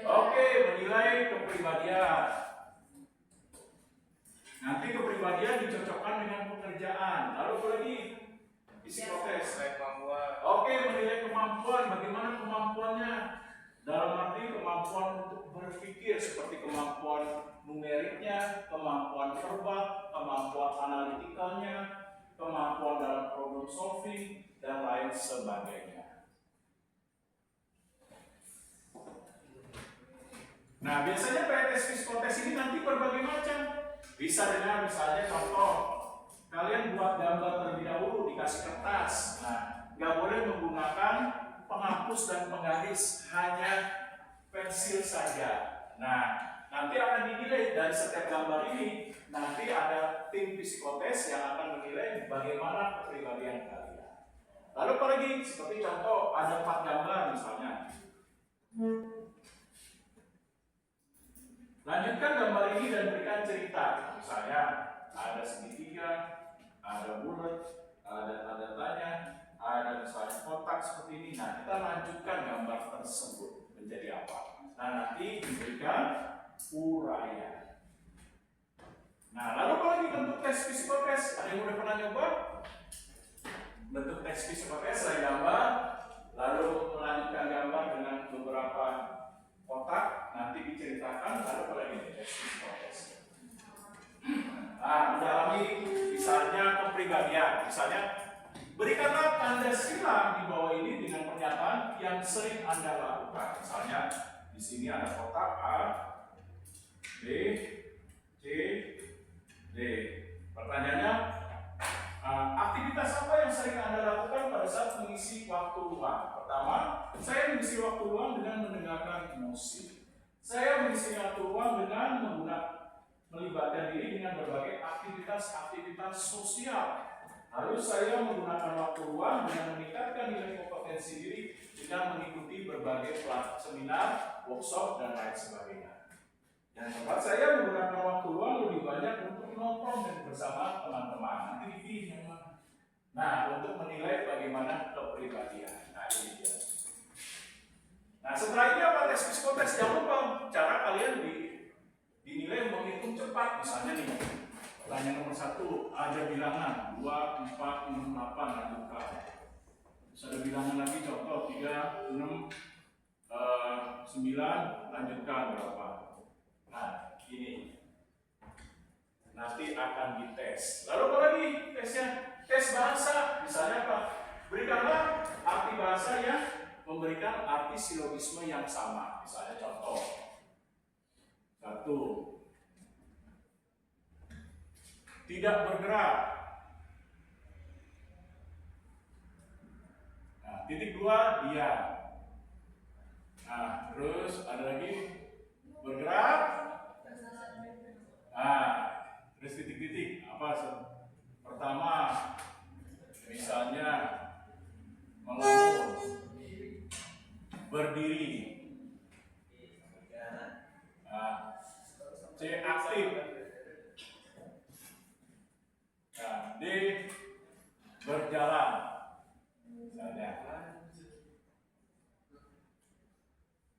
Speaker 3: Oke, menilai kepribadian. Nanti kepribadian dicocokkan dengan pekerjaan. Lalu apa lagi? Psikotes. Oke, menilai kemampuan. Bagaimana kemampuannya? Dalam arti kemampuan untuk berpikir seperti kemampuan numeriknya, kemampuan verbal, kemampuan analitikalnya, kemampuan dalam problem solving, dan lain sebagainya. Nah, biasanya tes psikotes ini nanti berbagai macam. Bisa dengan misalnya contoh, kalian buat gambar terlebih dahulu, dikasih kertas. Nah, nggak boleh menggunakan penghapus dan penggaris, hanya pensil saja. Nah, nanti akan dinilai dari setiap gambar ini. Nanti ada tim psikotes yang akan menilai bagaimana kepribadian kalian. Lalu apa lagi? Seperti contoh, ada 4 gambar misalnya. Lanjutkan gambar ini dan berikan cerita. Misalnya, ada segitiga, ada bulat, ada tanda tanya, ada misalnya kotak seperti ini. Nah, kita lanjutkan gambar tersebut menjadi apa? Nah, nanti diberikan uraian. Nah, lalu apa lagi bentuk tes psikotes? Ada yang udah pernah nyoba? Bentuk tes psikotes saya gambar, lalu melanjutkan gambar dengan beberapa kotak, nanti diceritakan, lalu apa lagi tes psikotes. Nah, mendalami misalnya kepribadian, misalnya berikanlah tanda silang di bawah ini dengan pernyataan yang sering Anda lakukan. Misalnya di sini ada kotak A, B, C, D. Pertanyaannya, aktivitas apa yang sering Anda lakukan pada saat mengisi waktu luang? Pertama, saya mengisi waktu luang dengan mendengarkan musik. Saya mengisi waktu luang dengan melibatkan diri dengan berbagai aktivitas sosial. Lalu saya menggunakan waktu luang dengan meningkatkan nilai kompetensi diri dengan mengikuti berbagai seminar, workshop, dan lain sebagainya. Yang keempat, saya menggunakan waktu luang lebih banyak untuk nongkrong dan bersama teman-teman. Nanti dipilih yang mana. Nah, untuk menilai bagaimana kepribadian. Nah, ini dia. Nah, setelah ini apa tes psikotes? Jangan lupa cara kalian dinilai menghitung cepat. Misalnya nih, pertanyaan nomor 1, ada bilangan 2, 4, 6, 8, lanjutkan. Terus ada bilangan lagi, contoh 3, 6, 9, lanjutkan berapa. Nah, ini nanti akan dites. Lalu apa lagi tesnya? Tes bahasa. Misalnya apa? Berikanlah arti bahasa yang memberikan arti silogisme yang sama. Misalnya contoh 1, tidak bergerak. Nah, titik 2, diam. Nah, terus ada lagi bergerak. Nah, terus titik-titik apa? Pertama, misalnya melamun, berdiri. Nah, C, aktif. Nah, D, berjalan. Misalnya.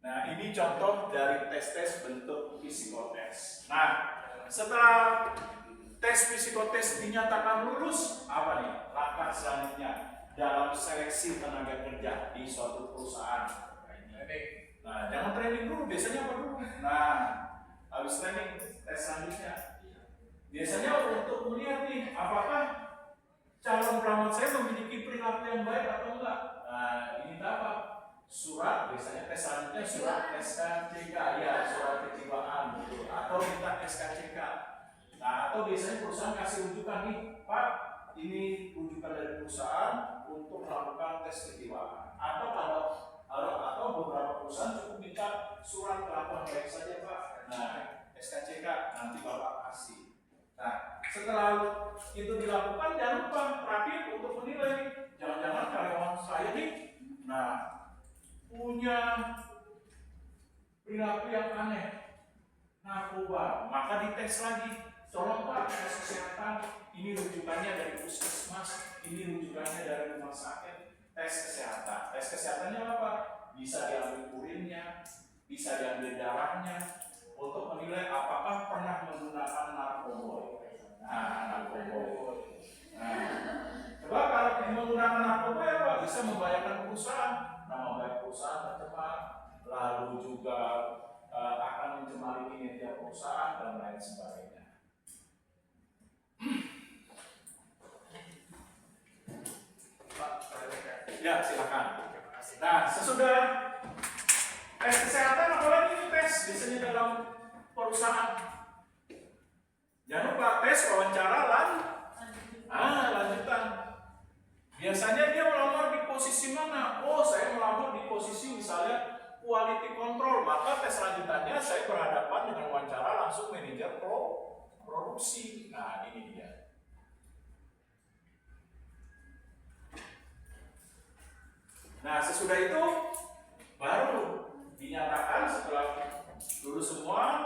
Speaker 3: Nah, ini contoh dari tes-tes bentuk psikotes. Nah, setelah tes psikotes dinyatakan lulus, apa nih langkah selanjutnya dalam seleksi tenaga kerja di suatu perusahaan? Nah, jangan training dulu, biasanya apa dulu? Nah, habis training, tes selanjutnya. Biasanya untuk melihat nih, apakah calon pelamar saya memiliki perilaku yang baik atau enggak. Nah, ini apa? Surat, biasanya tes selanjutnya surat SKCK, ya surat kejiwaan gitu, atau minta SKCK. Nah, atau biasanya perusahaan kasih rujukan nih, Pak, ini rujukan dari perusahaan untuk melakukan tes kejiwaan. Atau beberapa perusahaan cukup minta surat kelakuan baik saja, Pak. Nah, SKCK nanti Bapak kasih. Nah, setelah itu dilakukan, jangan lupa terakhir untuk menilai. Jangan-jangan karyawan saya nih, nah, punya perilaku yang aneh, narkoba, maka dites lagi. Tolong Pak, tes kesehatan, ini rujukannya dari puskesmas, ini rujukannya dari rumah sakit. Tes kesehatan, tes kesehatannya apa? Bisa diambil urinnya, bisa diambil darahnya, untuk menilai apakah pernah menggunakan narkoba. Nah, narkoba. Nah, coba kalau menggunakan narkoba ya Pak, bisa membahayakan perusahaan, nama baik perusahaan tercemar, lalu juga akan mencemari kinerja perusahaan dan lain sebagainya.
Speaker 4: Pak,
Speaker 3: Ya, silakan. Nah, sesudah tes kesehatan, apalagi tes biasanya dalam perusahaan. Jangan lupa tes wawancara lanjutan. Biasanya dia melamar di posisi mana? Oh, saya melamar di posisi misalnya quality control, maka tes lanjutannya saya berhadapan dengan wawancara langsung manajer produksi. Nah, ini dia. Nah, sesudah itu baru dinyatakan setelah lulus semua,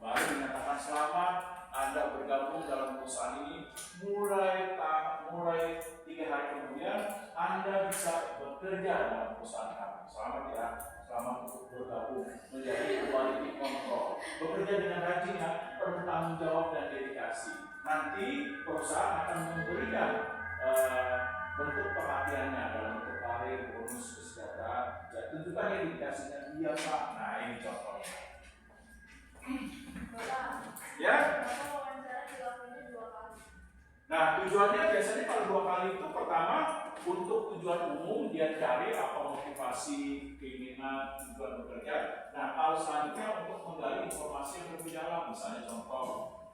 Speaker 3: baru dinyatakan selamat Anda bergabung dalam perusahaan ini. Mulai 3 hari kemudian Anda bisa bekerja dalam perusahaan kami. Selamat ya, selamat untuk bergabung menjadi quality control. Bekerja dengan rajin ya, bertanggung jawab dan dedikasi. Nanti perusahaan akan memberikan bentuk perhatiannya dalam bentuk karir, bonus, kesejahteraan. Ya, tunjukkan dedikasinya dia Pak. Nah, ini contohnya. Ya. Nah, tujuannya biasanya kalau 2 kali itu pertama untuk tujuan umum, dia cari apa motivasi, keinginan, tujuan bekerja. Nah, kalau selanjutnya untuk menggali informasi yang lebih dalam, misalnya contoh,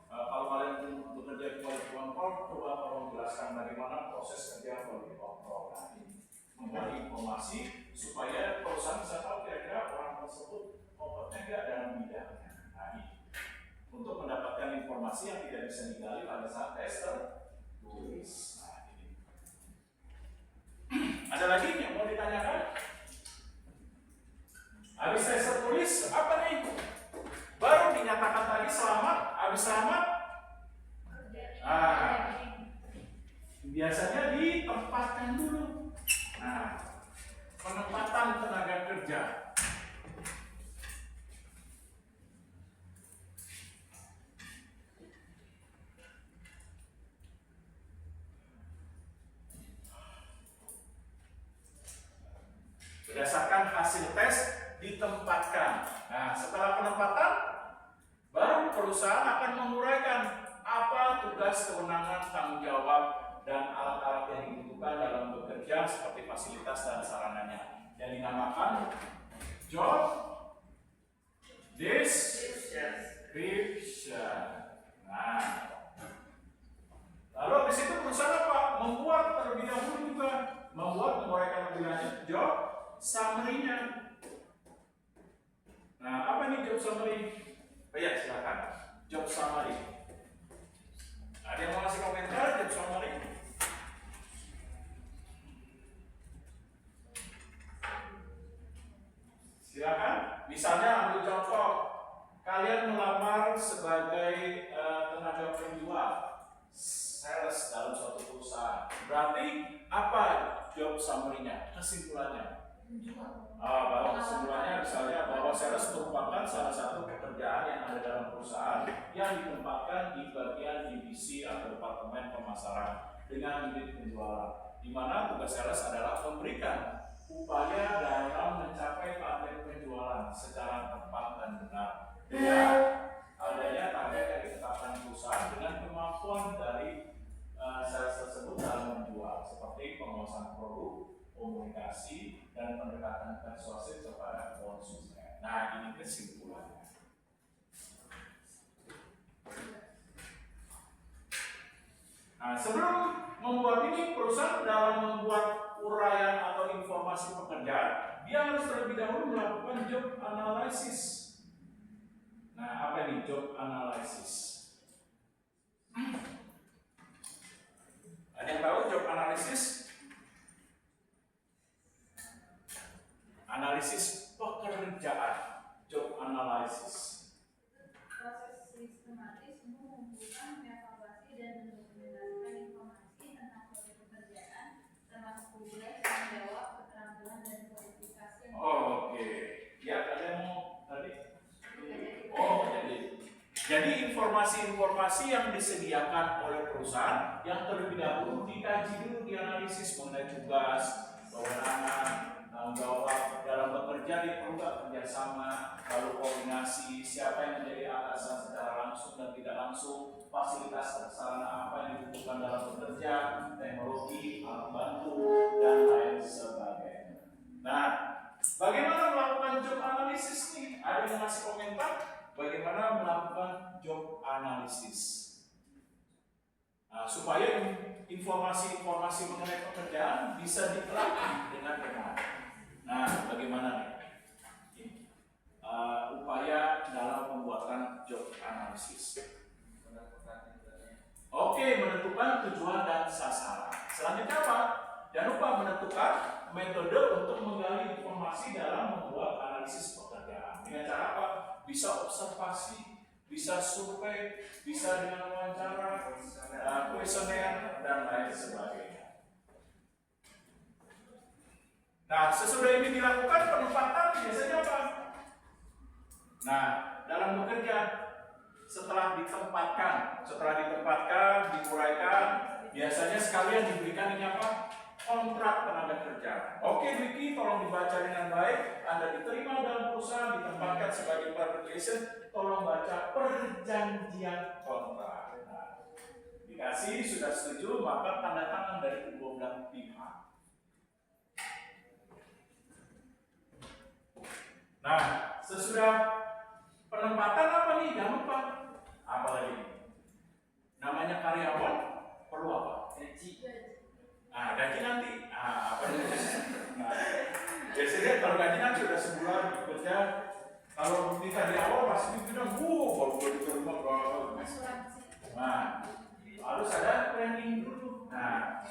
Speaker 3: kalau kalian bekerja di quality control, coba tolong jelaskan bagaimana proses kerja quality control. Nah, ini menggali informasi supaya perusahaan bisa tahu kira-kira orang tersebut kompeten nggak dalam bidangnya. Nah, ini untuk mendapatkan informasi yang tidak bisa digali pada saat tes tertulis. Nah, ini. Ada lagi yang mau ditanyakan? Habis tes tertulis, apa nih? Baru dinyatakan tadi selamat, habis selamat. Nah, biasanya ditempatkan dulu. Nah, penempatan tenaga kerja. Berdasarkan hasil tes ditempatkan. Nah, setelah penempatan, baru perusahaan akan menguraikan apa tugas, kewenangan, tanggung jawab, dan alat-alat yang dibutuhkan dalam bekerja seperti fasilitas dan sarananya. Yang dinamakan job description. Nah, lalu habis itu perusahaan apa? Membuat terlebih dahulu juga, menguraikan lebih lanjut job summary-nya. Nah, apa nih job summary? Oh ya, silakan. Job summary. Ada yang mau kasih komentar job summary? Silakan. Misalnya ambil contoh, kalian melamar sebagai tenaga penjual, sales dalam suatu perusahaan. Berarti apa job summary-nya? Kesimpulannya? Bahwa kesimpulannya misalnya bahwa sales merupakan salah satu pekerjaan yang ada dalam perusahaan yang ditempatkan di bagian divisi atau departemen pemasaran dengan unit penjualan, di mana tugas sales adalah memberikan upaya dalam mencapai target penjualan secara komunikasi dan pendekatan persuasif kepada konsumen. Nah, ini kesimpulannya. Nah, sebelum membuat ini, perusahaan dalam membuat uraian atau informasi pekerjaan, dia harus terlebih dahulu melakukan job analysis. Nah, apa ini job analysis? Ada yang tahu job analysis? Analisis pekerjaan, job analysis.
Speaker 1: Proses sistematis untuk mengumpulkan, mengevaluasi, dan mendokumentasikan informasi tentang proses pekerjaan, termasuk tugas, tanggung jawab, keterampilan, dan kualifikasi.
Speaker 3: Oke, ya kalian mau tadi? Oh, jadi informasi-informasi yang disediakan oleh perusahaan yang terlebih dahulu dikaji dulu, dianalisis mengenai tugas, kewenangan, tanggung jawab dalam bekerja, diperlukan kerjasama, lalu koordinasi, siapa yang menjadi atasan secara langsung dan tidak langsung, fasilitas dan sarana apa yang dibutuhkan dalam bekerja, teknologi, alat bantu, dan lain sebagainya. Nah, bagaimana melakukan job analisis nih? Ada yang ngasih komentar bagaimana melakukan job analisis? Nah, supaya informasi-informasi mengenai pekerjaan bisa diterapkan dengan benar. Nah, bagaimana nih? Upaya dalam pembuatan job analisis. Oke, menentukan tujuan dan sasaran. Selanjutnya apa? Jangan lupa menentukan metode untuk menggali informasi dalam membuat analisis pekerjaan. Dengan cara apa? Bisa observasi, bisa survei, bisa dengan wawancara, kuesioner, dan lain sebagainya. Nah, sesudah ini dilakukan penempatan biasanya apa? Nah, dalam bekerja setelah ditempatkan, diuraikan, biasanya sekalian diberikan ini apa? Kontrak tenaga kerja. Oke, Wiki, tolong dibaca dengan baik. Anda diterima dalam perusahaan, ditempatkan sebagai private relation, tolong baca perjanjian kontrak. Nah, dikasih, sudah setuju, maka tanda tangan dari kedua belah pihak. Nah, sesudah penempatan apa nih? Jangan lupa. Apa lagi? Namanya karyawan perlu apa? Gaji. Nah, gaji nanti. Nah, apa ini? Nah, biasanya kalau gaji nanti udah sebulan bekerja. Kalau kita di awal pasti bilang, kalau gue diterima berapa?
Speaker 1: Asuransi.
Speaker 3: Nah, harus ada training dulu. Nah,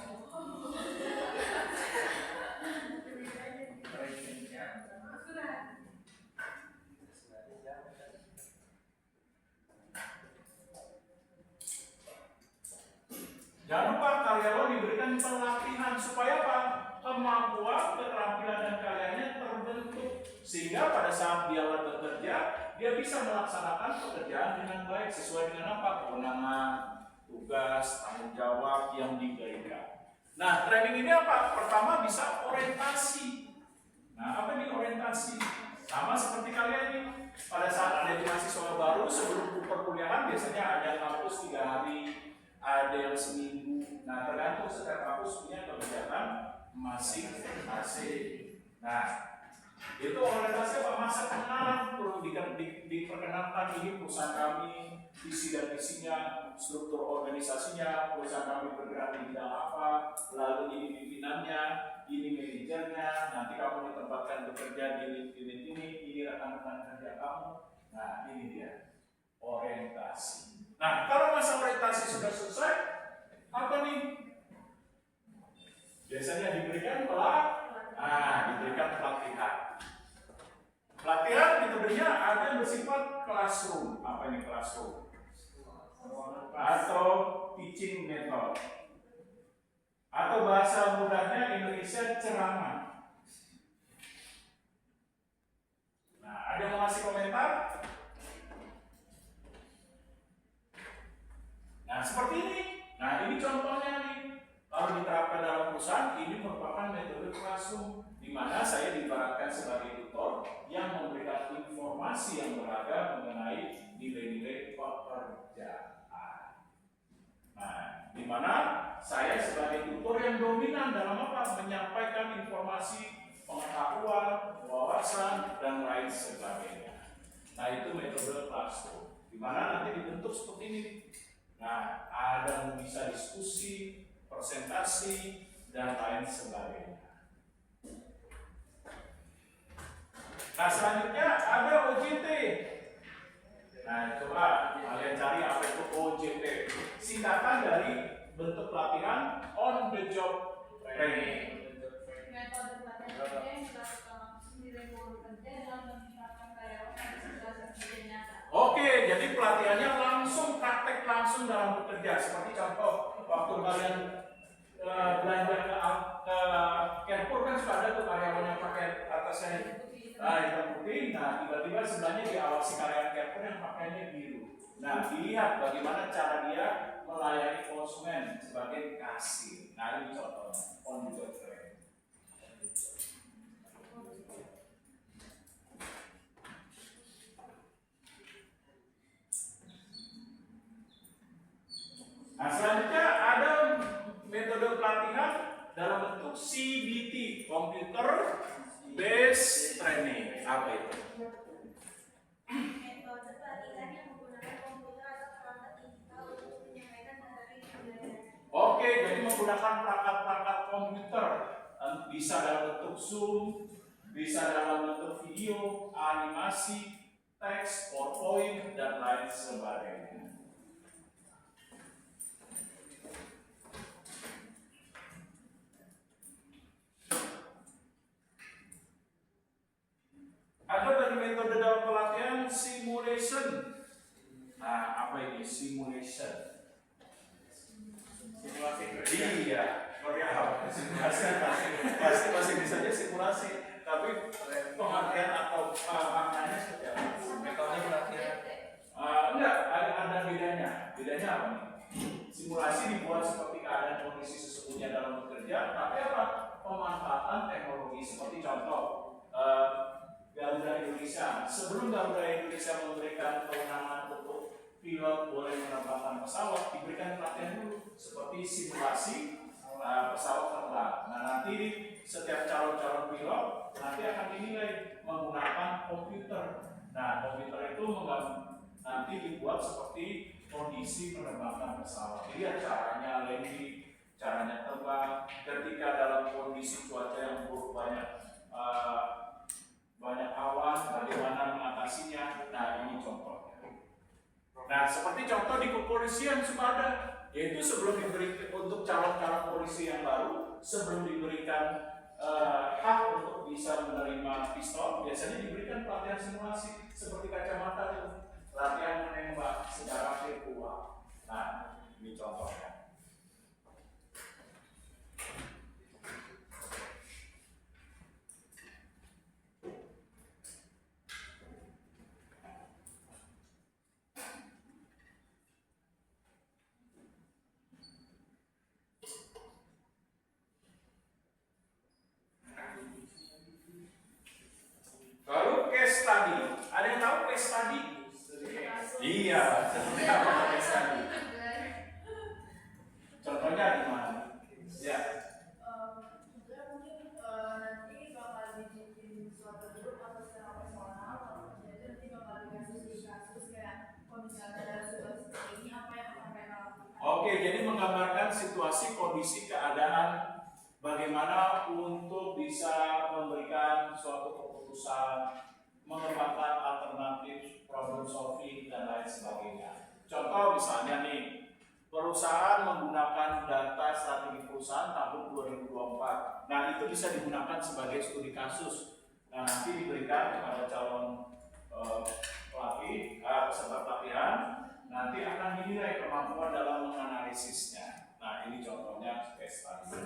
Speaker 3: jangan lupa karyawan diberikan pelatihan supaya apa? Kemampuan, keterampilan dan karyanya terbentuk sehingga pada saat dia bekerja dia bisa melaksanakan pekerjaan dengan baik sesuai dengan apa? Kewenangan, tugas, tanggung jawab yang diberikan. Nah, training ini apa? Pertama bisa orientasi. Nah, apa ini orientasi? Sama seperti kalian nih. Pada saat ada mahasiswa baru sebelum perkuliahan biasanya ada kampus 3 hari, ada yang seminggu. Nah, tergantung setiap kampus punya kebijakan masing-masing. Nah, itu orientasi apa? Masa pengenalan perlu diperkenalkan ini perusahaan kami, visi dan misinya, struktur organisasinya, perusahaan kami bergerak di bidang apa, lalu ini pimpinannya, ini manajernya, nanti kamu ditempatkan bekerja di unit ini rekan-rekan kerja kamu. Nah, ini dia orientasi. Nah, kalau masa orientasi sudah selesai, apa nih? Biasanya diberikan diberikan pelatihan. Pelatihan metodenya ada yang bersifat classroom. Apa ini classroom? Atau teaching method. Atau bahasa mudahnya Indonesia ceramah. Nah, ada yang mau ngasih komentar? Nah, seperti ini. Nah, ini contohnya nih. Kalau diterapkan dalam perusahaan, ini merupakan metode classroom, di mana saya diibaratkan sebagai tutor yang memberikan informasi yang beragam mengenai nilai-nilai pekerjaan. Nah, di mana saya sebagai tutor yang dominan dalam apa? Menyampaikan informasi, pengetahuan, wawasan, dan lain sebagainya. Nah, itu metode classroom, di mana nanti dibentuk seperti ini. Nah, ada bisa diskusi, presentasi, dan lain sebagainya. Nah, selanjutnya ada OJT. Nah, coba kalian cari apa itu OJT. Singkatan dari bentuk pelatihan on the job training.
Speaker 1: Metode pelatihan yang dilakukan langsung di lingkungan kerja dalam meningkatkan karyawan yang berkelas dan nyata.
Speaker 3: Oke, jadi pelatihannya langsung praktek langsung dalam bekerja. Seperti contoh waktu kalian belanja ke Carrefour kan sudah ada tuh karyawan yang pakai atasnya hitam putih. Nah, tiba-tiba sebelahnya diawasi karyawan Carrefour yang pakaiannya biru. Nah, dilihat bagaimana cara dia melayani konsumen sebagai kasir. Nah, ini contohnya on the job training. Nah, selanjutnya ada metode pelatihan dalam bentuk CBT, Computer Based Training. Apa itu?
Speaker 1: Metode pelatihan yang menggunakan komputer atau perangkat digital untuk menyampaikan materi pembelajaran.
Speaker 3: Oke, jadi menggunakan perangkat-perangkat komputer, bisa dalam bentuk Zoom, bisa dalam bentuk video, animasi, teks, PowerPoint, dan lain sebagainya. Ada dari metode dalam pelatihan simulation. Nah, apa ini simulation?
Speaker 4: Simulasi kerja.
Speaker 3: Iya, apa? Simulasi pasti masih bisa aja simulasi, tapi pengertian atau maknanya seperti apa?
Speaker 2: Metode pelatihan.
Speaker 3: Enggak, ada bedanya. Bedanya apa nih? Simulasi dibuat seperti keadaan kondisi sesungguhnya dalam bekerja, tapi apa? Pemanfaatan teknologi seperti contoh Garuda Indonesia. Sebelum Garuda Indonesia memberikan kewenangan untuk pilot boleh menerbangkan pesawat, diberikan pelatihan dulu seperti simulasi pesawat terbang. Nah, nanti setiap calon-calon pilot nanti akan dinilai menggunakan komputer. Nah, komputer itu nanti dibuat seperti kondisi penerbangan pesawat. Lihat caranya landing, caranya terbang, ketika dalam kondisi cuaca yang buruk banyak awan, bagaimana mengatasinya. Nah, ini contohnya. Nah, seperti contoh di kepolisian sudah ada, yaitu sebelum diberikan untuk calon-calon polisi yang baru, sebelum diberikan hak untuk bisa menerima pistol, biasanya diberikan pelatihan simulasi seperti kacamata itu, latihan menembak secara virtual. Nah, ini contohnya. Lalu case study. Ada yang tahu case study? Iya, seperti apa case study? Contohnya di mana? Ya.
Speaker 1: Contohnya mungkin nanti bakal dibikin suatu grup atau secara personal, jadi nanti bakal dikasih kasus kayak kondisi ada situasi seperti ini apa yang akan mereka lakukan.
Speaker 3: Oke, jadi menggambarkan situasi, kondisi, keadaan, bagaimana untuk bisa memberikan suatu keputusan, mengembangkan alternatif, problem solving, dan lain sebagainya. Contoh misalnya nih, perusahaan menggunakan data strategi perusahaan tahun 2024. Nah, itu bisa digunakan sebagai studi kasus. Nah, nanti diberikan kepada calon pelatih, peserta pelatihan, nanti akan dinilai kemampuan dalam menganalisisnya. Nah, ini contohnya case study.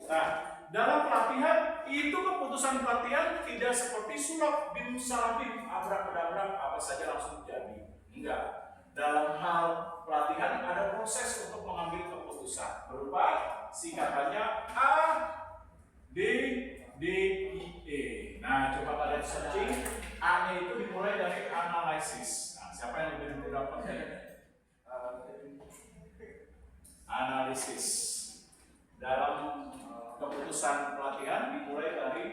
Speaker 3: Nah, dalam pelatihan itu keputusan pelatihan tidak seperti sulap bim salabim, abrak-abrak apa saja langsung jadi. Enggak. Dalam hal pelatihan ada proses untuk mengambil keputusan berupa singkatannya A, D, D, I, E. Nah, coba kalian searching. A-nya itu dimulai dari analisis. Nah, siapa yang lebih dulu dapat? pelatihan dimulai dari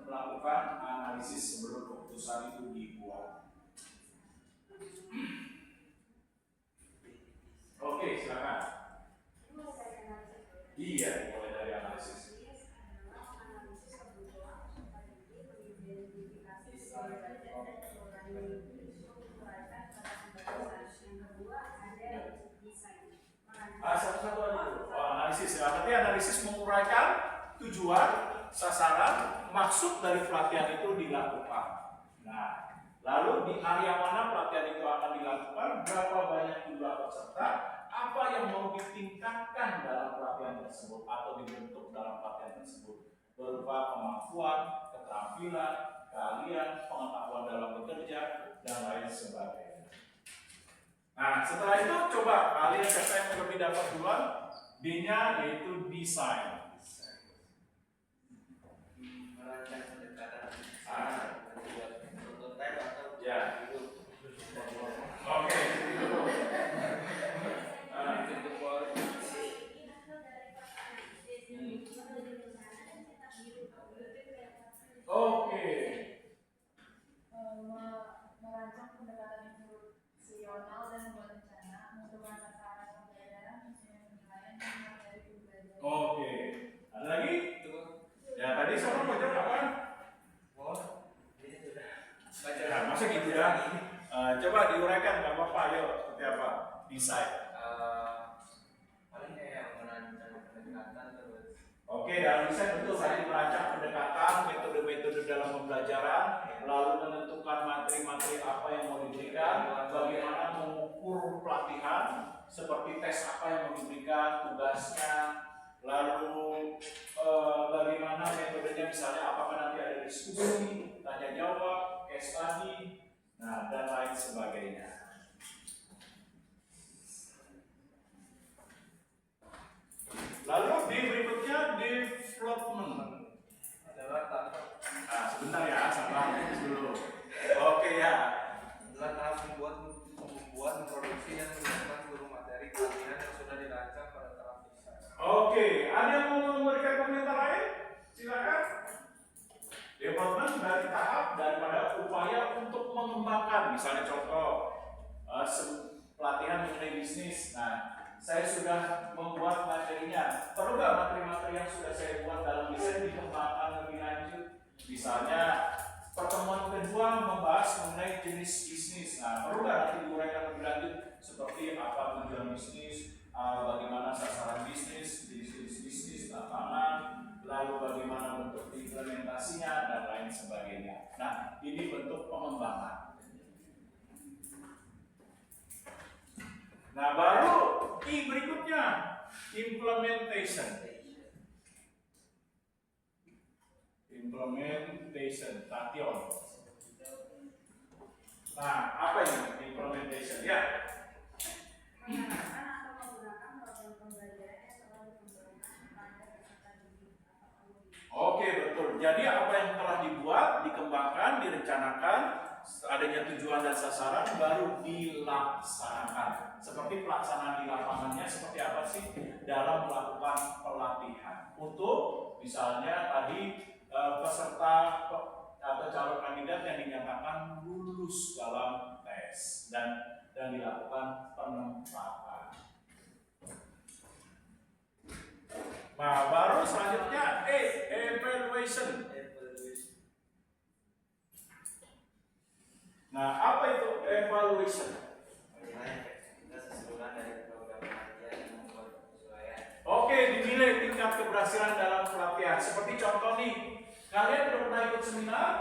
Speaker 3: melakukan analisis sebelum keputusan itu dibuat. Oke, silakan. Iya, dimulai dari analisis. Satu-satu aja dulu. Analisis ya. Berarti analisis menguraikan tujuan, sasaran, maksud dari pelatihan itu dilakukan. Nah, lalu di area mana pelatihan itu akan dilakukan, berapa banyak jumlah peserta, apa yang mau ditingkatkan dalam pelatihan tersebut atau dibentuk dalam pelatihan tersebut, berupa kemampuan, keterampilan, keahlian, pengetahuan dalam bekerja, dan lain sebagainya. Nah, setelah itu coba kalian siapa yang lebih dapat duluan? D-nya yaitu design.
Speaker 2: Merancang pendekatan prototipe atau
Speaker 3: Ya.
Speaker 2: itu.
Speaker 3: Oke. Oke.
Speaker 1: Merancang pendekatan institusional dan membuat rencana, menentukan sasaran pembelajaran, penilaian, dan materi pembelajaran.
Speaker 3: Oke. Ada lagi? Ya tadi sama baca apa?
Speaker 2: Oh, ini sudah baca.
Speaker 3: Nah, masa gitu ya? Coba diuraikan nggak apa-apa, ayo seperti apa? Desain.
Speaker 2: Paling kayak merancang pendekatan terus.
Speaker 3: Oke, dalam desain betul tadi merancang pendekatan, metode-metode dalam pembelajaran, lalu menentukan materi-materi apa yang mau diberikan, bagaimana mengukur pelatihan, seperti tes apa yang mau diberikan, tugasnya, lalu bagaimana metodenya, misalnya apakah nanti ada diskusi, tanya jawab, case study, nah dan lain sebagainya. Lalu di berikutnya development.
Speaker 2: Adalah tahap
Speaker 3: Nah, sebentar ya, sabar dulu. Oke ya.
Speaker 2: adalah tahap memproduksi dan menggunakan seluruh materi pelatihan yang sudah dirancang pada tahap desain.
Speaker 3: Oke, ada yang mau memberikan komentar lain? Silakan. Development dari tahap daripada upaya untuk mengembangkan, misalnya contoh pelatihan mengenai bisnis. Nah, saya sudah membuat materinya. Perlu nggak materi-materi yang sudah saya buat dalam desain dikembangkan lebih lanjut? Misalnya pertemuan kedua membahas mengenai jenis bisnis. Nah, perlu nggak nanti diuraikan lebih lanjut seperti apa tujuan bisnis, bagaimana sasaran bisnis, jenis bisnis, tantangan, lalu bagaimana bentuk implementasinya dan lain sebagainya. Nah, ini bentuk pengembangan. Nah, baru I berikutnya implementation. Implementation, tation. Nah, apa ini implementation? Ya.
Speaker 1: Mengenalkan atau menggunakan program pembelajaran yang telah dikembangkan pada peserta didik atau alumni.
Speaker 3: Oke, betul. Jadi apa yang telah dibuat, dikembangkan, direncanakan, adanya tujuan dan sasaran baru dilaksanakan. Seperti pelaksanaan di lapangannya seperti apa sih dalam melakukan pelatihan. Untuk misalnya tadi peserta atau calon kandidat yang dinyatakan lulus dalam tes dan dilakukan penempatan. Nah, baru selanjutnya evaluation. Nah, apa itu evaluation?
Speaker 2: Kita sesuaikan dari program pelatihan yang membuat penyesuaian.
Speaker 3: Oke, dinilai tingkat keberhasilan dalam pelatihan. Seperti contoh nih, kalian udah pernah ikut seminar?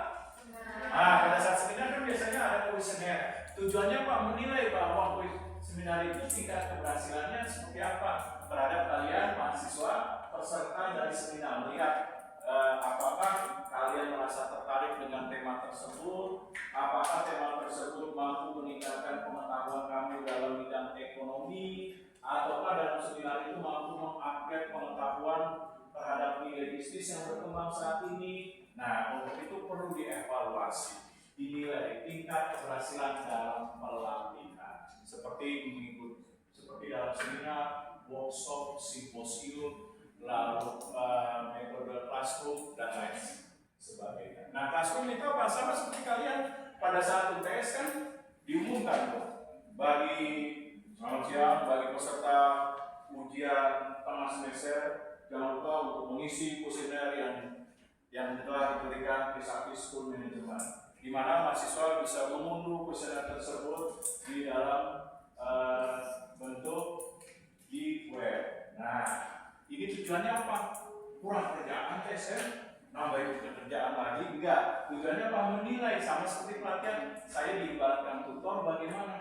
Speaker 3: Nah, pada saat seminar kan biasanya ada kuesioner. Tujuannya apa? Menilai bahwa seminar itu tingkat keberhasilannya seperti apa terhadap kalian mahasiswa peserta dari seminar. Melihat apakah kalian merasa tertarik dengan tema tersebut, apakah tema tersebut mampu meningkatkan pengetahuan kamu dalam bidang ekonomi, ataukah dalam seminar itu mampu mengupgrade pengetahuan terhadap nilai bisnis yang berkembang saat ini. Nah, untuk itu perlu dievaluasi, dinilai tingkat keberhasilan dalam pelatihan, seperti dalam seminar, workshop, simposium, lalu metode classroom dan lain sebagainya. Nah, classroom itu apa? Sama seperti kalian pada saat UTS kan diumumkan tuh bagi selamat siang bagi peserta ujian tengah semester, jangan lupa untuk mengisi kuesioner yang telah diberikan Trisakti School Management, di mana mahasiswa bisa mengunduh kuesioner tersebut di dalam bentuk di web. Nah, ini tujuannya apa? Kurang kerjaan tes ya? Nambahin pekerjaan lagi? Enggak. Tujuannya apa? Menilai, sama seperti pelatihan. Saya diibaratkan tutor bagaimana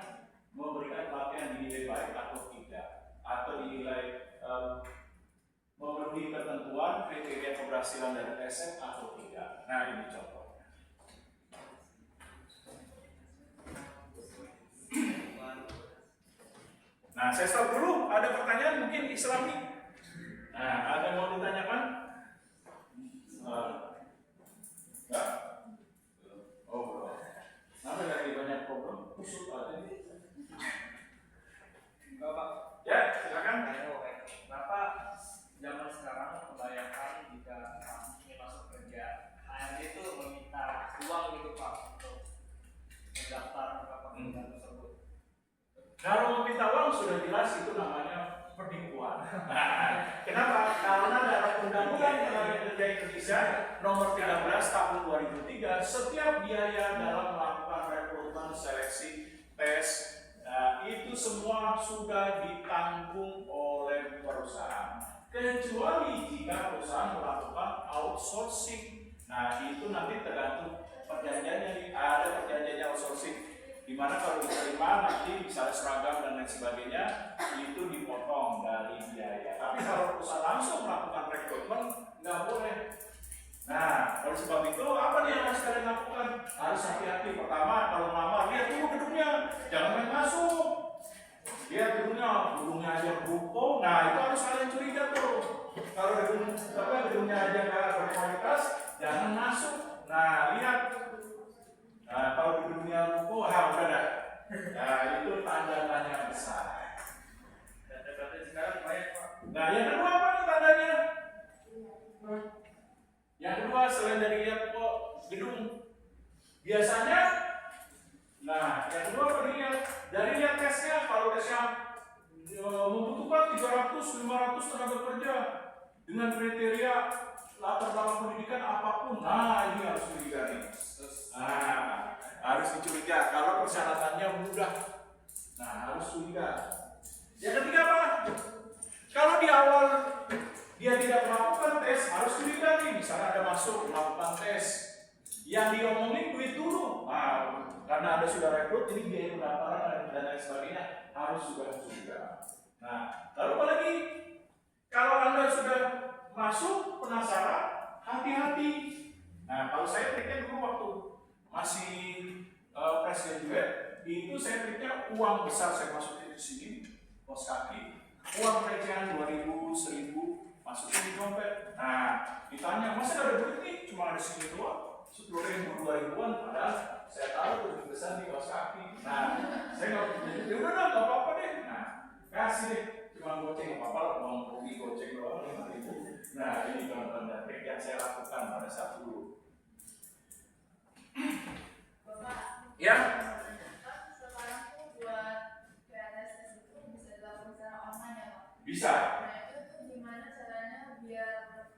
Speaker 3: memberikan pelatihan dinilai baik atau tidak, atau dinilai memenuhi ketentuan kriteria keberhasilan dari tesnya atau tidak. Nah, ini contohnya. Nah, saya stop dulu. Ada pertanyaan mungkin Islami? Nah, ada yang mau ditanyakan? Enggak? Oh, belum. Namanya lagi banyak problem. Usul aja nih.
Speaker 4: Bapak,
Speaker 3: Ya, silakan.
Speaker 4: Bapak zaman sekarang membayangkan jika ingin masuk kerja, HRD itu meminta uang gitu Pak untuk mendaftar ke pekerjaan tersebut.
Speaker 3: Kalau meminta uang sudah jelas itu namanya penipuan. Kenapa? Karena dalam Undang-Undang Tenaga Kerja Indonesia Nomor 13 Tahun 2003, setiap biaya dalam melakukan rekrutmen, seleksi, tes, itu semua sudah ditanggung oleh perusahaan, kecuali jika perusahaan melakukan outsourcing. Nah, itu nanti tergantung perjanjiannya. Ada perjanjiannya outsourcing, di mana kalau diterima nanti misalnya seragam dan lain sebagainya itu dipotong dari biaya. Tapi kalau perusahaan langsung melakukan rekrutmen nggak boleh. Nah, oleh sebab itu apa nih yang harus kalian lakukan? Harus hati-hati. Pertama, kalau melamar lihat dulu gedungnya, jangan main masuk. Lihat gedungnya aja ruko. Nah, itu harus kalian curiga tuh. Kalau gedungnya aja nggak berkualitas, jangan masuk. Nah, lihat. Nah, kalau di dunia ruko, udah dah. Nah, itu tanda-tanda besar.
Speaker 4: Data-data sekarang banyak Pak.
Speaker 3: Nah, yang kedua apa nih tandanya? Yang kedua, selain dari lihat kok gedung, biasanya, nah, yang kedua apa dilihat? Dari lihat tesnya, kalau tesnya membutuhkan 300-500 tenaga kerja dengan kriteria latar belakang pendidikan apapun, nah ini harus curiga nih. Nah, harus dicuriga. Kalau persyaratannya mudah, nah harus curiga. Yang ketiga apa? Kalau di awal dia tidak melakukan tes, harus curiga nih. Misalnya ada masuk melakukan tes, yang diomongin duit dulu. Nah, karena Anda sudah rekrut, jadi biaya pendaftaran dan lain sebagainya harus juga curiga. Nah, lalu apa lagi? Kalau Anda sudah masuk penasaran, hati-hati. Nah, kalau saya triknya dulu waktu masih fresh graduate, itu saya triknya uang besar saya masukin di sini, kos kaki, uang recehan 2000, 1000 masukin di dompet. Nah, ditanya, masa ada duit nih? Cuma ada sini doang, 10.000, 2.000-an, padahal saya tahu lebih besar di kos kaki. Nah, saya nggak punya duit, udah nggak apa-apa deh. Nah, kasih deh, cuma goceng apa-apa lah, uang kopi goceng doang 5.000. Nah, ini contoh trik yang saya lakukan pada saat dulu.
Speaker 1: Bapak,
Speaker 3: Ya.
Speaker 1: sekarang tuh buat PNS itu bisa dilakukan secara online ya Pak?
Speaker 3: Bisa.
Speaker 1: Nah itu tuh gimana caranya biar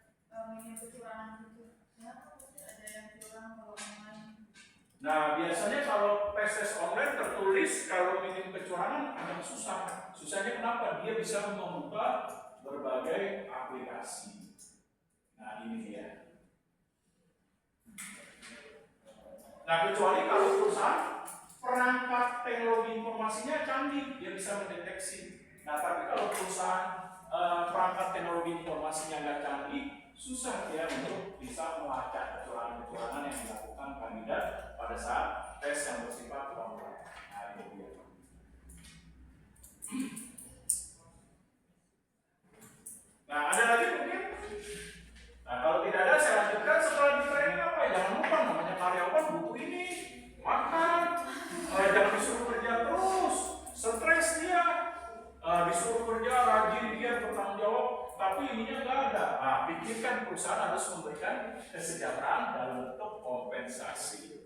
Speaker 1: minim kecurangan gitu? Ya pasti ada yang curang kalau online.
Speaker 3: Nah, biasanya kalau tes online tertulis kalau minim kecurangan agak susah. Susahnya kenapa? Dia bisa membuka berbagai aplikasi. Nah, ini dia. Nah, kecuali kalau perusahaan perangkat teknologi informasinya canggih, dia bisa mendeteksi. Nah, tapi kalau perusahaan perangkat teknologi informasinya nggak canggih, susah ya untuk bisa melacak kecurangan-kecurangan yang dilakukan kandidat pada saat tes yang bersifat online. Nah, itu dia. Nah, ada lagi mungkin? Nah, kalau tidak ada, saya lanjutkan setelah di training apa? Jangan lupa namanya karyawan butuh ini, makan, jangan disuruh kerja terus, stres dia, disuruh kerja rajin dia bertanggung jawab, tapi ininya nggak ada. Nah, pikirkan perusahaan harus memberikan kesejahteraan dalam bentuk kompensasi.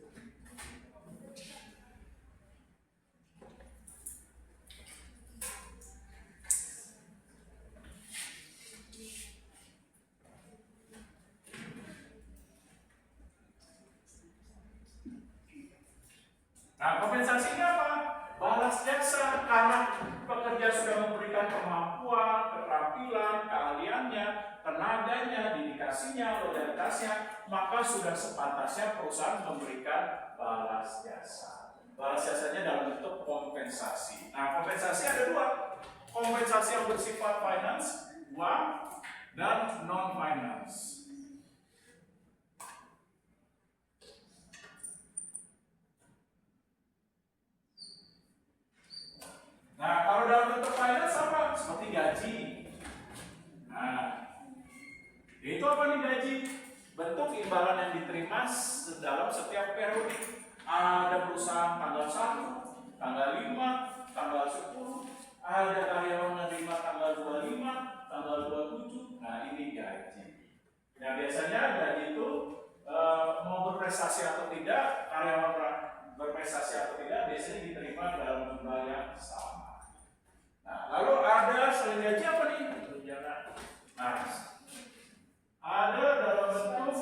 Speaker 3: Nah, kompensasinya apa? Balas jasa karena pekerja sudah memberikan kemampuan, keterampilan, keahliannya, tenaganya, dedikasinya, loyalitasnya, maka sudah sepantasnya perusahaan memberikan balas jasa. Balas jasanya dalam bentuk kompensasi. Nah, kompensasi ada dua. Kompensasi yang bersifat finance, uang, dan non-finance. Nah, kalau dalam bentuk finance apa? Seperti gaji. Nah, itu apa nih gaji? Bentuk imbalan yang diterima dalam setiap periode. Ada perusahaan tanggal 1, tanggal 5, tanggal 10, ada karyawan menerima tanggal 25, tanggal 27. Nah, ini gaji. Nah, biasanya gaji itu mau berprestasi atau tidak, karyawan berprestasi atau tidak, biasanya diterima dalam jumlah yang sama. Nah, lalu ada selain gaji apa nih? Tunjangan. Nah, ada dalam bentuk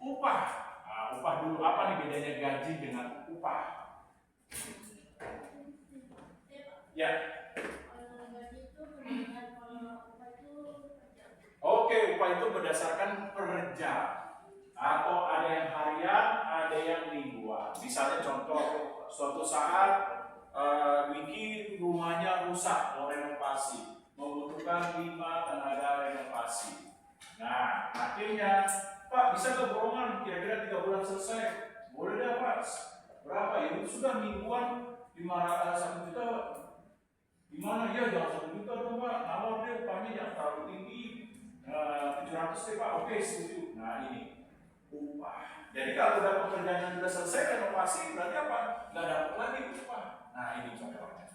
Speaker 3: upah. Nah, upah dulu apa nih bedanya gaji dengan upah? Ya. Oke, upah itu berdasarkan per jam. Atau ada yang harian, ada yang mingguan. Misalnya contoh, suatu saat Wiki rumahnya rusak, mau renovasi, membutuhkan 5 tenaga renovasi. Nah, akhirnya, Pak bisa ke borongan, kira-kira 3 bulan selesai. Boleh deh Pak, berapa ya? Sudah mingguan 1 juta. Gimana ya? Jangan 1 juta dong Pak, nawar deh upahnya jangan terlalu tinggi. 700 deh Pak, oke setuju. Nah ini upah. Jadi kalau udah pekerjaan sudah selesai renovasi berarti apa? Nggak dapat lagi upah. Nah ini contohnya.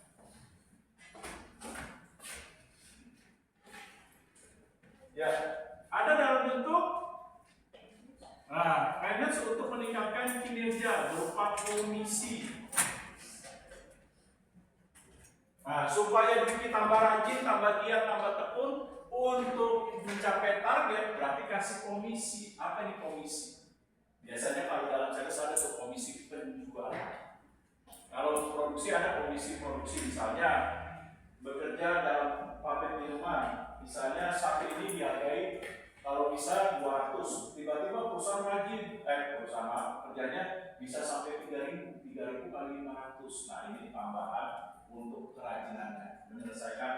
Speaker 3: Ya, ada dalam bentuk finance untuk meningkatkan kinerja berupa komisi. Nah, supaya Wiki tambah rajin, tambah giat, tambah tekun untuk mencapai target, berarti kasih komisi. Apa ini komisi? Biasanya kalau dalam sales ada tuh komisi penjualan. Kalau produksi ada komisi produksi, misalnya bekerja dalam pabrik minuman, misalnya saat ini dihargai kalau bisa 200, tiba-tiba perusahaan rajin, perusahaan kerjanya bisa sampai 3.000 kali 500. Nah ini tambahan untuk kerajinannya, menyelesaikan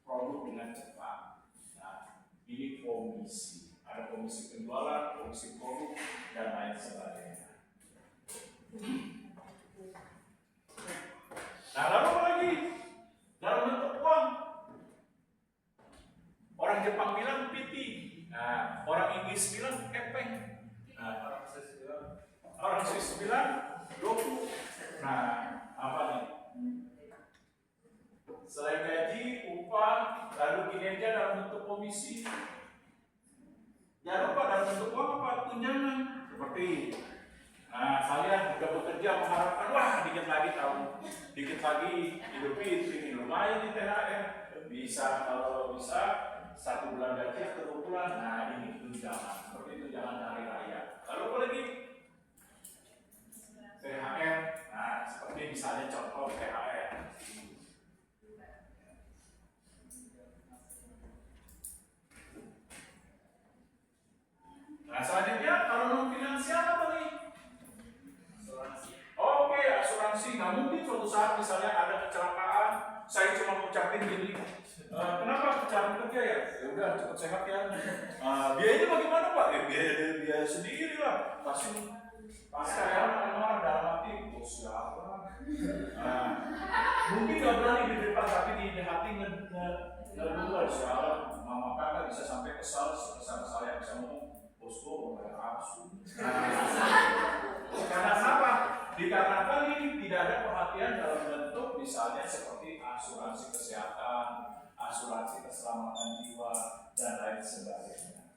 Speaker 3: produk dengan cepat. Nah ini komisi. Ada komisi penjualan, komisi produk, dan lain sebagainya. Nah, lalu apa lagi? Dalam bentuk uang. Orang Jepang bilang piti. Nah, orang Inggris bilang kepeng. Nah, orang Swiss bilang doku. Nah, apa nih? Selain gaji, upah, lalu kinerja dalam bentuk komisi. Jangan lupa dalam bentuk uang apa? Tunjangan. Seperti kalian sudah bekerja mengharapkan, wah dikit lagi Idul Fitri, lumayan di THR. Bisa kalau bisa 1 bulan gaji atau 2 bulan. Nah ini tunjangan. Seperti tunjangan hari raya. Lalu apa lagi? THR. Nah seperti misalnya contoh THR. Nah selanjutnya kalau non finansial apa nih? Asuransi. Oke, asuransi. Nah mungkin suatu saat misalnya ada kecelakaan, saya cuma ngucapin gini, kenapa kecelakaan kerja ya? Ya udah cepat sehat ya. Biayanya bagaimana Pak? Ya biaya sendiri lah. Pas karyawan orang dalam hati, bos siapa? Mungkin nggak berani di depan tapi di hati ngeduluan soal mama kakak bisa sampai kesal saya bisa ngomong. Bosku karena apa? Dikarenakan ini tidak ada perhatian dalam bentuk misalnya seperti asuransi kesehatan, asuransi keselamatan jiwa, dan lain sebagainya.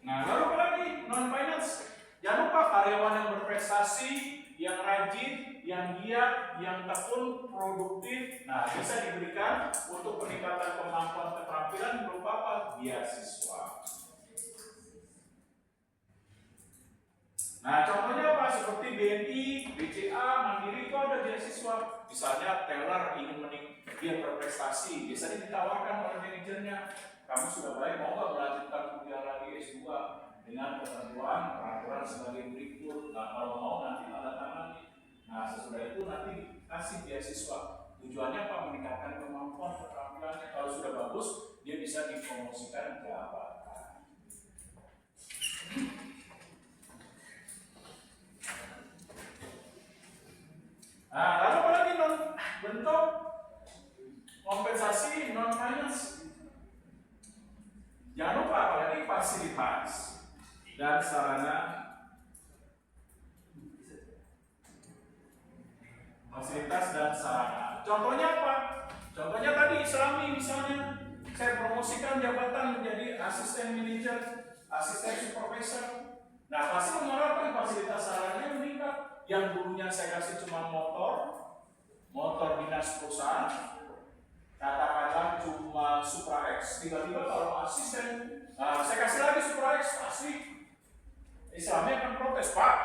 Speaker 3: Nah, lalu apa lagi? Non-finance. Jangan lupa karyawan yang berprestasi, yang rajin, yang giat, yang tekun, produktif. Nah, bisa diberikan untuk peningkatan kemampuan keterampilan berupa apa? Beasiswa. Nah, contohnya apa? Seperti BNI, BCA, Mandiri itu ada beasiswa. Misalnya teller ingin dia berprestasi, biasanya ditawarkan oleh manajernya, kamu sudah baik, mau nggak melanjutkan kuliah lagi S2 dengan ketentuan peraturan sebagai berikut. Nah, kalau mau nanti tanda tangan. Nah, sesudah itu nanti kasih beasiswa. Tujuannya apa? Meningkatkan kemampuan keterampilannya. Kalau sudah bagus, dia bisa dipromosikan jabatan. Nah, lalu apa lagi bentuk kompensasi non-finance? Jangan lupa apalagi fasilitas dan sarana. Fasilitas dan sarana. Contohnya apa? Contohnya tadi Islami misalnya, saya promosikan jabatan menjadi asisten manajer, asisten supervisor. Nah, pasti mengharapkan fasilitas sarananya meningkat. Yang dulunya saya kasih cuma motor dinas perusahaan, katakanlah cuma Supra X, tiba-tiba kalau asisten, nah, saya kasih lagi Supra X, pasti Islami akan protes, Pak,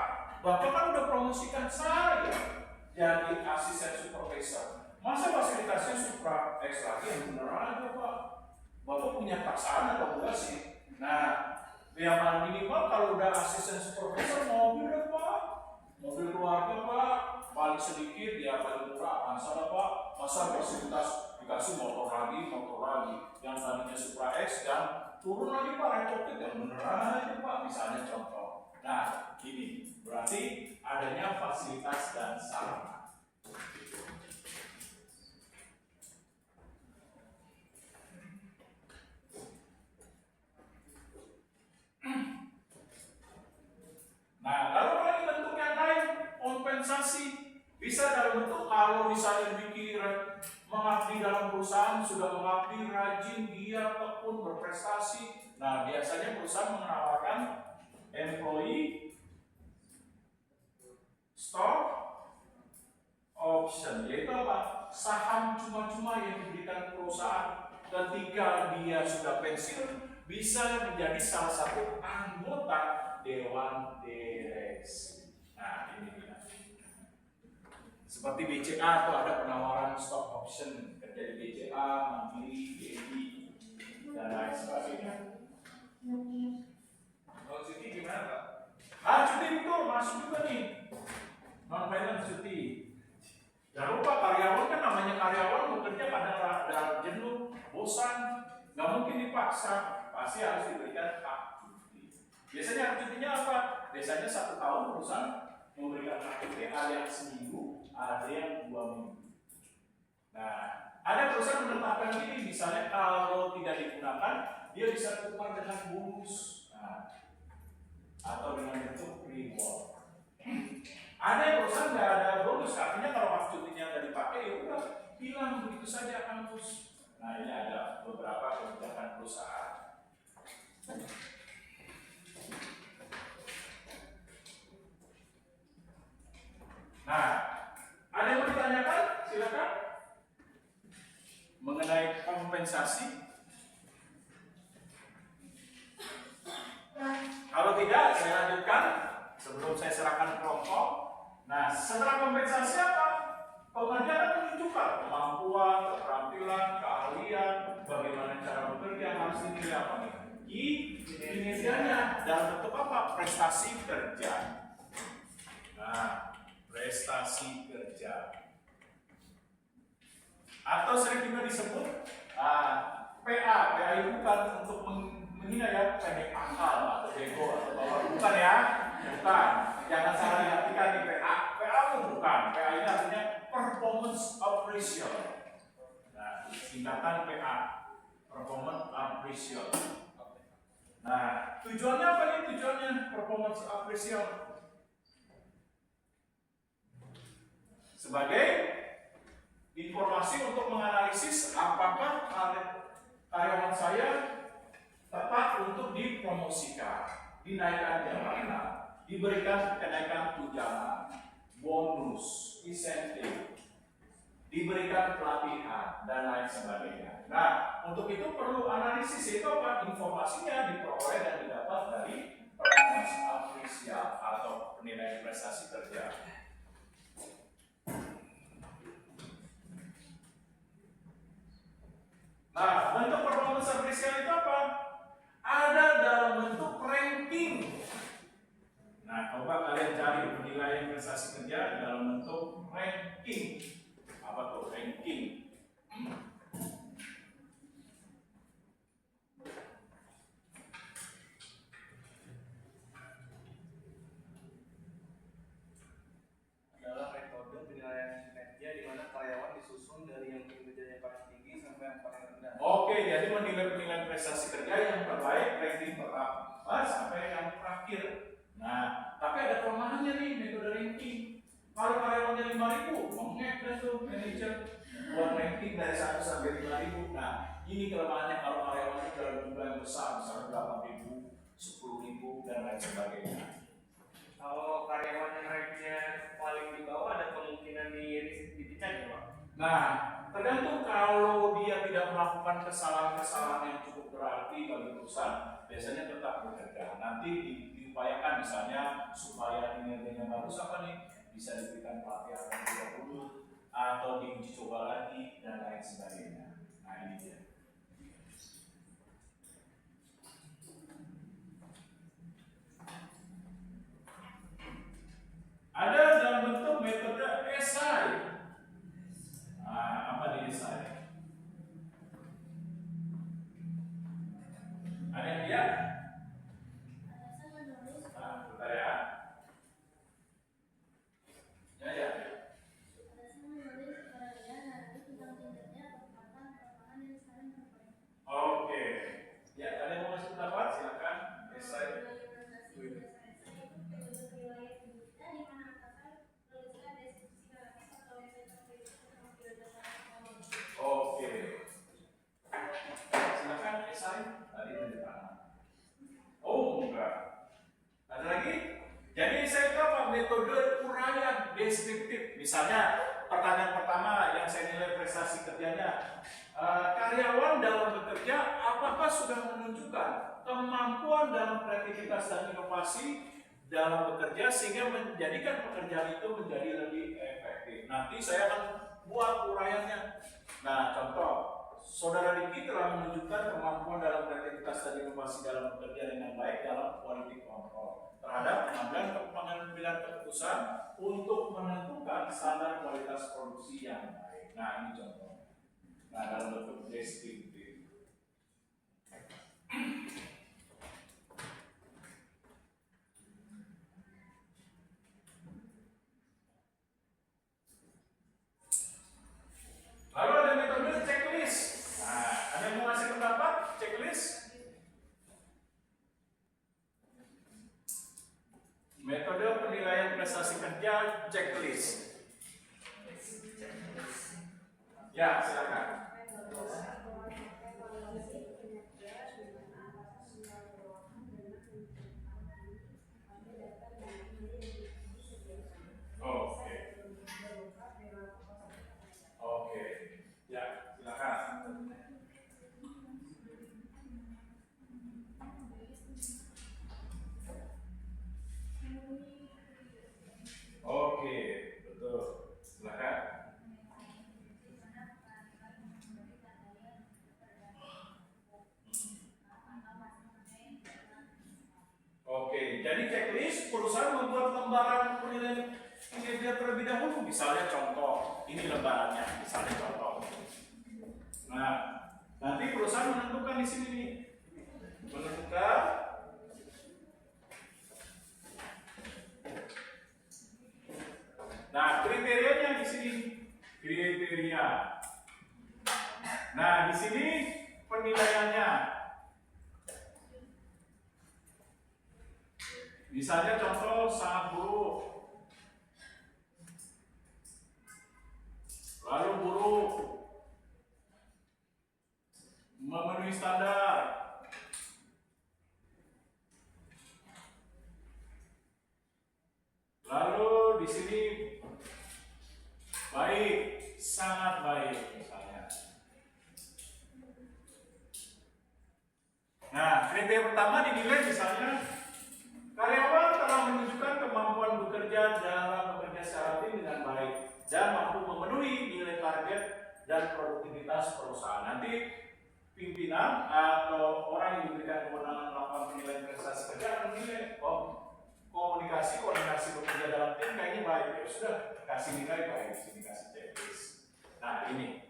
Speaker 3: Bapak kan udah promosikan saya jadi asisten supervisor, masa fasilitasnya Supra X lagi yang bener aja, Pak? Bapak punya paksaan atau enggak sih? Nah, yang paling minimal kalau udah asisten supervisor, mobil deh, Pak, mobil keluarga, Pak, paling sedikit ya paling murah, masa Pak, masa fasilitas dikasih motor lagi, yang tadinya Supra X dan turun lagi Pak, retrofit yang beneran aja Pak, misalnya contoh. Nah, ini berarti adanya fasilitas dan sarana. Nah, lalu apa lagi bentuk yang lain? Kompensasi bisa dalam bentuk kalau misalnya bikin mengabdi dalam perusahaan, sudah mengabdi, rajin, giat, tekun, berprestasi. Nah, biasanya perusahaan menawarkan employee stock option, yaitu apa? Saham cuma-cuma yang diberikan perusahaan ketika dia sudah pensiun bisa menjadi salah satu anggota dewan direksi. Nah, ini dia. Seperti BCA itu ada penawaran stock option dari BCA, Mandiri, BNI, dan lain sebagainya.
Speaker 4: Kalau cuti gimana Pak?
Speaker 3: Cuti betul, masuk juga nih. Non-finance cuti. Jangan lupa karyawan kan namanya karyawan bekerja kadang ada jenuh, bosan, nggak mungkin dipaksa, pasti harus diberikan hak cuti. Biasanya hak cutinya apa? Biasanya 1 tahun perusahaan memberikan hak cuti, ada yang seminggu, ada yang 2 minggu. Nah, ada perusahaan menetapkan ini, misalnya kalau tidak digunakan, dia bisa tukar dengan bonus, atau dengan bentuk reward. Ada yang perusahaan nggak ada bonus, artinya kalau hak cutinya nggak dipakai, ya udah hilang begitu saja kampus. Nah, ini ada beberapa kebijakan perusahaan. Nah, ada yang mau ditanyakan? Silakan. Mengenai kompensasi. Kalau tidak, saya lanjutkan sebelum saya serahkan kelompok. Nah, setelah kompensasi apa? Pekerja akan menunjukkan kemampuan, keterampilan, keahlian, bagaimana cara bekerja, harus dinilai apa nih? Kinerjanya dalam bentuk apa? Prestasi kerja. Nah, prestasi kerja. Atau sering juga disebut PA itu bukan untuk menghina ya, pendek pangkal atau bego atau bawah, bukan ya, bukan. Jangan salah diartikan di PA itu bukan. PA ini artinya performance appraisal. Nah, singkatan PA, performance appraisal. Nah, tujuannya apa nih? Tujuannya performance appraisal sebagai informasi untuk menganalisis apakah karyawan saya tepat untuk dipromosikan, dinaikkan jabatan, diberikan kenaikan tunjangan, bonus, insentif, diberikan pelatihan, dan lain sebagainya. Nah, untuk itu perlu analisis, itu apa? Informasinya diperoleh dan didapat dari performance appraisal atau penilaian prestasi kerja. Nah, bentuk performance appraisal itu apa? Ada dalam bentuk ranking. Nah, coba kalian cari penilaian prestasi kerja dalam bentuk ranking. Apa tuh ranking?
Speaker 2: Adalah metode penilaian kinerja di mana karyawan disusun dari yang kinerjanya paling tinggi sampai yang paling rendah.
Speaker 3: Oke, jadi menilai penilaian prestasi kerja yang terbaik ranking pertama sampai yang terakhir. Nah, tapi ada kelemahannya nih metode ranking. Kalau karyawannya 5.000, mengek tuh manajer buat ranking dari 1 sampai 5.000. Nah, ini kelemahannya kalau karyawannya dalam jumlah yang besar, misalnya 8.000, 10.000, dan lain sebagainya.
Speaker 4: Kalau karyawan yang ranknya paling di bawah ada kemungkinan dipecat ya Pak?
Speaker 3: Nah, tergantung kalau dia tidak melakukan kesalahan-kesalahan yang cukup berarti bagi perusahaan, biasanya tetap bekerja. Nanti diupayakan misalnya supaya kinerjanya bagus apa nih? Bisa diberikan pelatihan terlebih dahulu atau diuji coba lagi dan lain sebagainya. Nah, ini dia. Ada dalam bentuk metode esai. Nah, apa di esai? Ada yang lihat? Nah, bentar ya. Ya. Oke. Ya, kalian mau masuk pendapat? Silakan. Esai. Oke. Silakan esai. Tadi di depan. Oh, enggak. Ada lagi? Jadi saya tahu apa metode uraian deskriptif. Misalnya pertanyaan pertama yang saya nilai prestasi kerjanya, karyawan dalam bekerja apakah sudah menunjukkan kemampuan dalam kreativitas dan inovasi dalam bekerja sehingga menjadikan pekerjaan itu menjadi lebih efektif. Nanti saya akan buat uraiannya. Nah, contoh, saudara Diki telah menunjukkan kemampuan dalam kreativitas dan inovasi dalam bekerja dengan baik dalam quality control terhadap pengambilan keputusan untuk menentukan standar kualitas produksi yang baik. Nah, ini contoh. Nah, dalam bentuk deskriptif. Lalu ada metode checklist. Nah, ada yang mau ngasih pendapat checklist? Metode penilaian prestasi kerja checklist. Ya, silakan. Oke. Ya, silakan. Oke, betul. Silakan. Oke, jadi checklist perusahaan membuat lembaran penilaian kinerja terlebih dahulu. Misalnya contoh, ini lembarannya, misalnya contoh. Nah, nanti perusahaan menentukan di sini nih, menentukan nah kriterianya di sini, kriteria. Nah, di sini penilaiannya. Misalnya contoh sangat buruk. Lalu buruk memenuhi standar. Lalu di sini baik, sangat baik misalnya. Nah, kriteria pertama dinilai misalnya karyawan telah menunjukkan kemampuan bekerja dalam bekerja secara tim dengan baik dan mampu memenuhi nilai target dan produktivitas perusahaan. Nanti pimpinan atau orang yang diberikan kewenangan melakukan penilaian prestasi kerja akan menilai koordinasi bekerja dalam tim kayaknya baik, ya sudah kasih nilai baik, sini kasih checklist. Nah ini.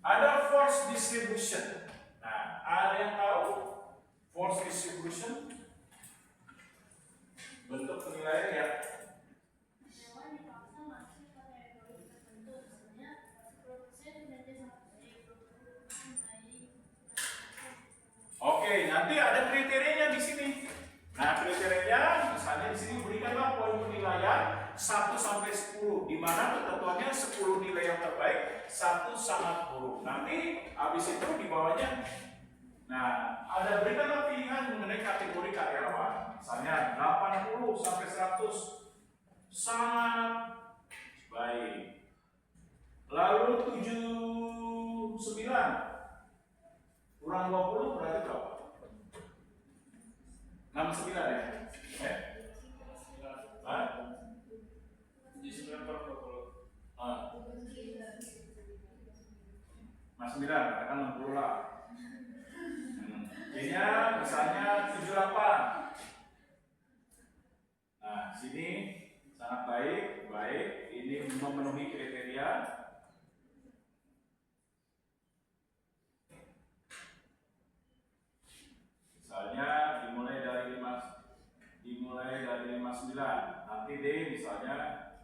Speaker 3: Ada force distribution. Nah, ada yang tahu force distribution? Bentuk penilaian ya.
Speaker 1: Karyawan dipaksa masuk kategori tertentu, misalnya 10% kinerja sangat baik, 20% baik.
Speaker 3: Oke, nanti ada kriterianya di sini. Nah, kriterianya misalnya di sini berikanlah poin penilaian 1 sampai 10, di mana ketentuannya 10 nilai yang terbaik, 1 sangat buruk. Nanti habis itu di bawahnya, nah, ada berikanlah pilihan mengenai kategori karyawan. Misalnya 80 sampai 100 sangat baik. Lalu 79 kurang 20 berarti berapa? 69 ya? Hah?
Speaker 4: 79 per 20.
Speaker 3: Mas 9, katakan 60 lah. Jadinya misalnya 78. Nah, sini sangat baik, baik. Ini memenuhi kriteria. Misalnya dimulai dari 59. Nanti D misalnya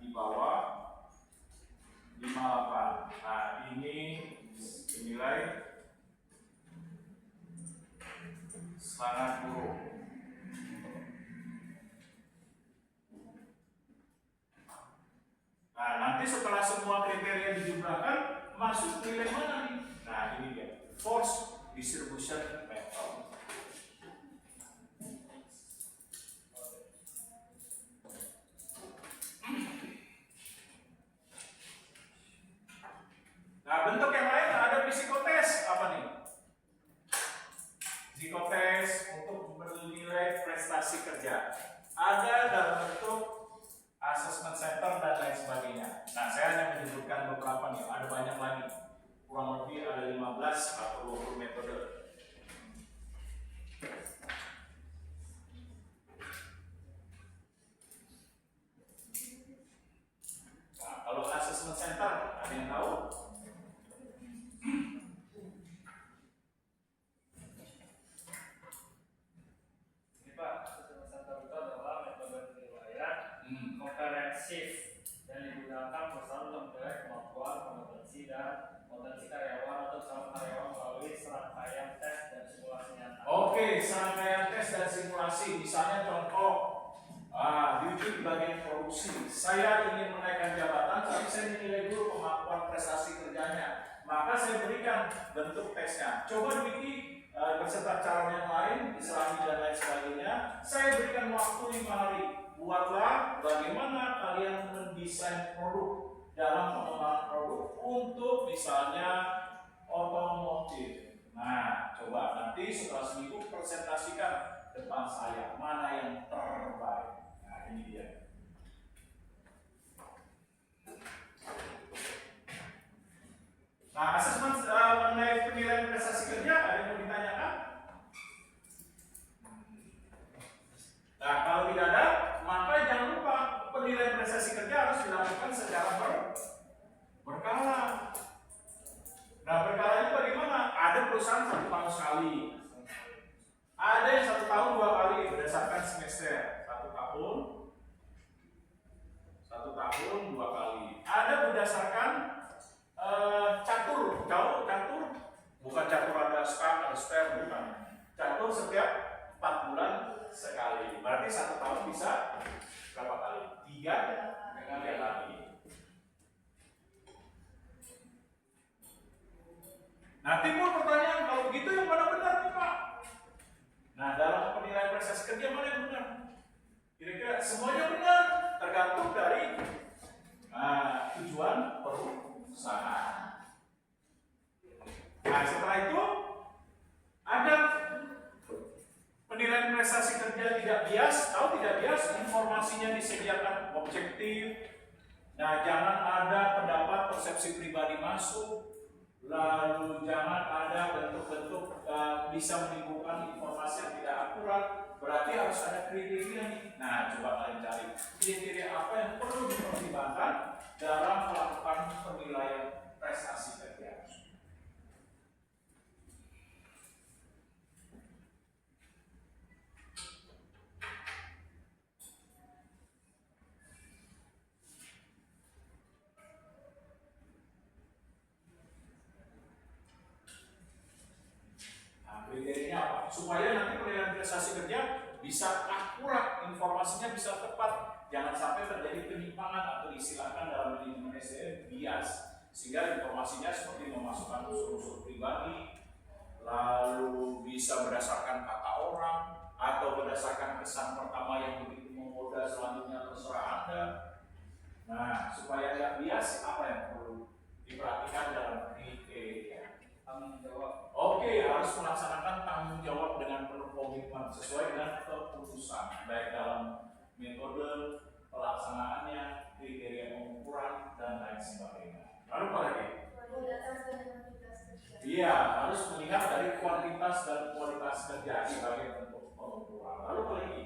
Speaker 3: di bawah 58. Nah, ini dinilai sangat buruk. Nah, nanti setelah semua kriteria dijumlahkan, masuk nilai mana nih? Nah, ini dia, force distribution method. Nah, bentuk yang lain ada psikotes apa nih? Psikotes untuk menilai prestasi kerja. Ada dalam bentuk assessment center dan lain sebagainya. Nah, saya hanya menyebutkan beberapa nih, ada banyak lagi. Kurang lebih ada 15 atau 20 metode. Nah, kalau assessment center, ada yang tahu?
Speaker 4: Ini Pak, assessment center itu adalah metode penilaian komprehensif dan digunakan perusahaan untuk menilai kemampuan, kompetensi, dan potensi karyawan atau calon karyawan melalui serangkaian tes dan simulasi nyata.
Speaker 3: Oke, serangkaian tes dan simulasi. Misalnya contoh, diuji di bagian produksi. Saya ingin menaikkan jabatan, tapi saya menilai dulu kemampuan prestasi kerjanya. Maka saya berikan bentuk tesnya. Coba diuji beserta calon yang lain, Islami dan lain sebagainya. Saya berikan waktu 5 hari. Buatlah bagaimana kalian mendesain produk dalam pengembangan produk untuk misalnya otomotif. Nah, coba nanti setelah seminggu presentasikan depan saya mana yang terbaik. Nah, ini dia. Nah, asesmen mengenai penilaian prestasi kerja ada yang mau ditanyakan? Nah, kalau tidak ada, maka jangan lupa penilaian prestasi kerja harus dilakukan secara berkala. Nah, berkalanya bagaimana? Ada perusahaan 1 tahun sekali, ada yang 1 tahun 2 kali berdasarkan semester. berdasarkan catur. Tahu catur? Bukan catur ada star, ada square, bukan. Catur setiap 4 bulan sekali. Berarti 1 tahun bisa berapa kali? 3 kali. Nah, timbul pertanyaan, kalau begitu yang mana benar nih Pak? Nah, dalam penilaian prestasi kerja mana yang benar? Kira-kira semuanya benar, tergantung dari tujuan perusahaan. Nah, setelah itu ada penilaian prestasi kerja tidak bias. Tahu tidak bias? Informasinya disediakan objektif. Nah, jangan ada pendapat persepsi pribadi masuk. Lalu jangan ada bentuk-bentuk bisa menimbulkan informasi yang tidak akurat. Berarti harus ada kriteria nih. Nah, coba kalian cari kriteria apa yang perlu dipertimbangkan dalam melakukan penilaian prestasi kerja. Kriterianya apa? Supaya nanti penilaian prestasi kerja bisa akurat, informasinya bisa tepat, jangan sampai terjadi penyimpangan atau diistilahkan dalam manajemen SDM bias, sehingga informasinya seperti memasukkan unsur-unsur pribadi, lalu bisa berdasarkan kata orang atau berdasarkan kesan pertama yang begitu menggoda, selanjutnya terserah Anda. Nah, supaya tidak bias, apa yang perlu diperhatikan dalam kriteria?
Speaker 4: Tanggung jawab.
Speaker 3: Oke, harus melaksanakan tanggung jawab dengan penuh komitmen sesuai dengan keputusan, baik dalam metode pelaksanaannya, kriteria pengukuran, dan lain sebagainya. Lalu apa lagi? Iya, harus melihat dari kuantitas dan kualitas kerja sebagai bentuk pengukuran. Lalu apa lagi?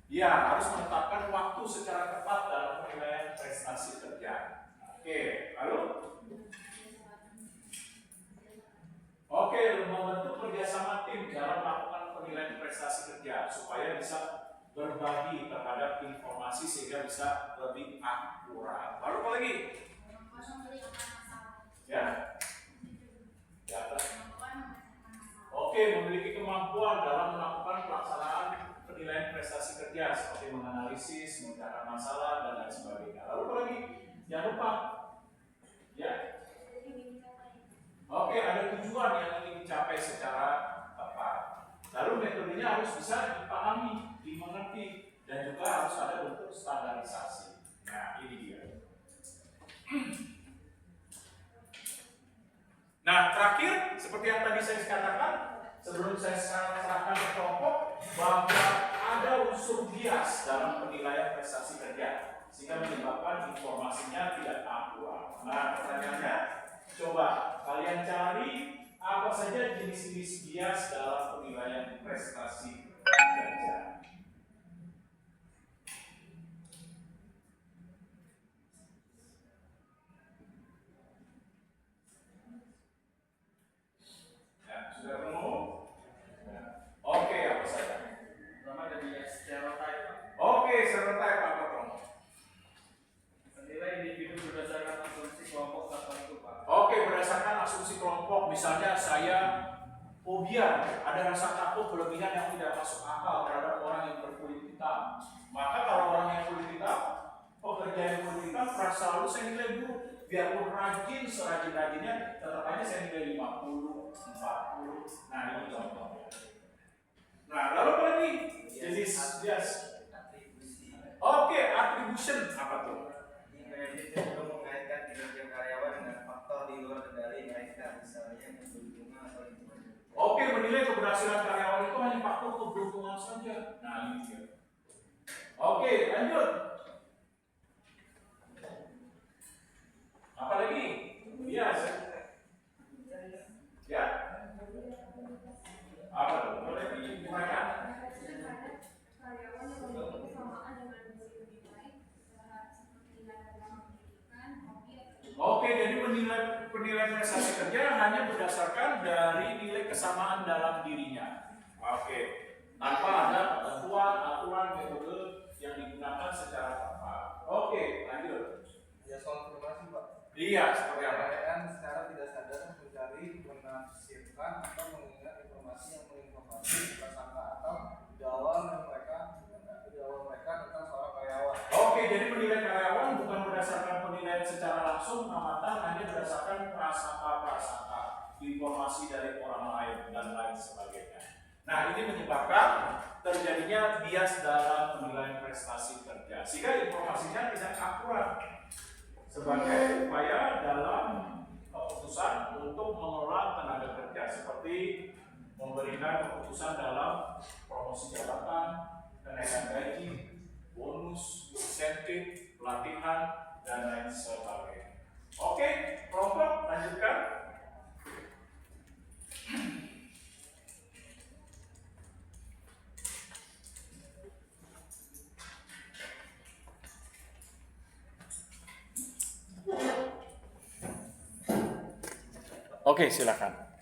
Speaker 3: Iya, harus menetapkan waktu secara tepat dalam penilaian prestasi kerja. Oke, lalu? Oke, membentuk kerjasama tim dalam melakukan penilaian prestasi kerja supaya bisa berbagi terhadap informasi sehingga bisa lebih akurat. Lalu apa lagi? Ya? Di atas. Oke, memiliki kemampuan dalam melakukan pelaksanaan penilaian prestasi kerja seperti menganalisis, memecahkan masalah, dan lain sebagainya. Lalu apa lagi? Jangan lupa. Ya. Oke, ada tujuan yang ingin dicapai secara tepat. Lalu metodenya harus bisa dipahami, dimengerti, dan juga harus ada bentuk standarisasi. Nah, ini dia. Nah, terakhir, seperti yang tadi saya katakan, sebelum saya serahkan ke kelompok, bahwa ada unsur bias dalam penilaian prestasi kerja, sehingga menyebabkan informasinya tidak akurat. Nah, pertanyaannya, coba kalian cari apa saja jenis-jenis bias dalam penilaian prestasi kerja. Ya, sudah ketemu? Oke, apa saja?
Speaker 4: Pertama ada bias stereotype.
Speaker 3: Oke, stereotype apa dong?
Speaker 4: Menilai individu berdasarkan asumsi kelompok tertentu, Pak.
Speaker 3: Oke, berdasarkan asumsi kelompok, misalnya saya fobia, ada rasa takut berlebihan yang tidak masuk akal terhadap orang yang berkulit hitam. Maka kalau orang yang kulit hitam, pekerja yang kulit hitam, selalu saya nilai buruk. Biarpun rajin, serajin-rajinnya, tetap aja saya nilai 50, 40. Nah, ini contohnya. Nah, lalu apa lagi? Jenis bias. Oke, attribution apa tuh?
Speaker 2: Kredit itu mengaitkan kinerja karyawan dengan faktor di luar kendali mereka, misalnya keberuntungan atau lingkungan.
Speaker 3: Oke, menilai keberhasilan karyawan itu hanya faktor keberuntungan saja. Nah, ini dia. Oke, lanjut. Apa lagi? Bias. Ya. Apa tuh? Boleh diuraikan? Oke, jadi penilaian prestasi kerja hanya berdasarkan dari nilai kesamaan dalam dirinya. Oke, tanpa ada ketentuan, aturan, metode yang digunakan secara tepat. Oke, lanjut.
Speaker 2: Bias
Speaker 3: Iya, seperti apa?
Speaker 5: Keadaan secara tidak sadar mencari, menafsirkan atau mengingat informasi yang menginformasi, prasangka atau ide awal mereka tentang seorang karyawan.
Speaker 3: Oke, jadi penilaian karyawan bukan berdasarkan penilaian secara langsung amatan, hanya berdasarkan prasangka-prasangka, informasi dari orang lain dan lain sebagainya. Nah, ini menyebabkan terjadinya bias dalam penilaian prestasi kerja, sehingga informasinya tidak akurat sebagai upaya dalam keputusan untuk mengelola tenaga kerja, seperti memberikan keputusan dalam promosi jabatan, kenaikan gaji, bonus, insentif, pelatihan, dan lain sebagainya. Oke, kelompok lanjutkan. Oke, silakan.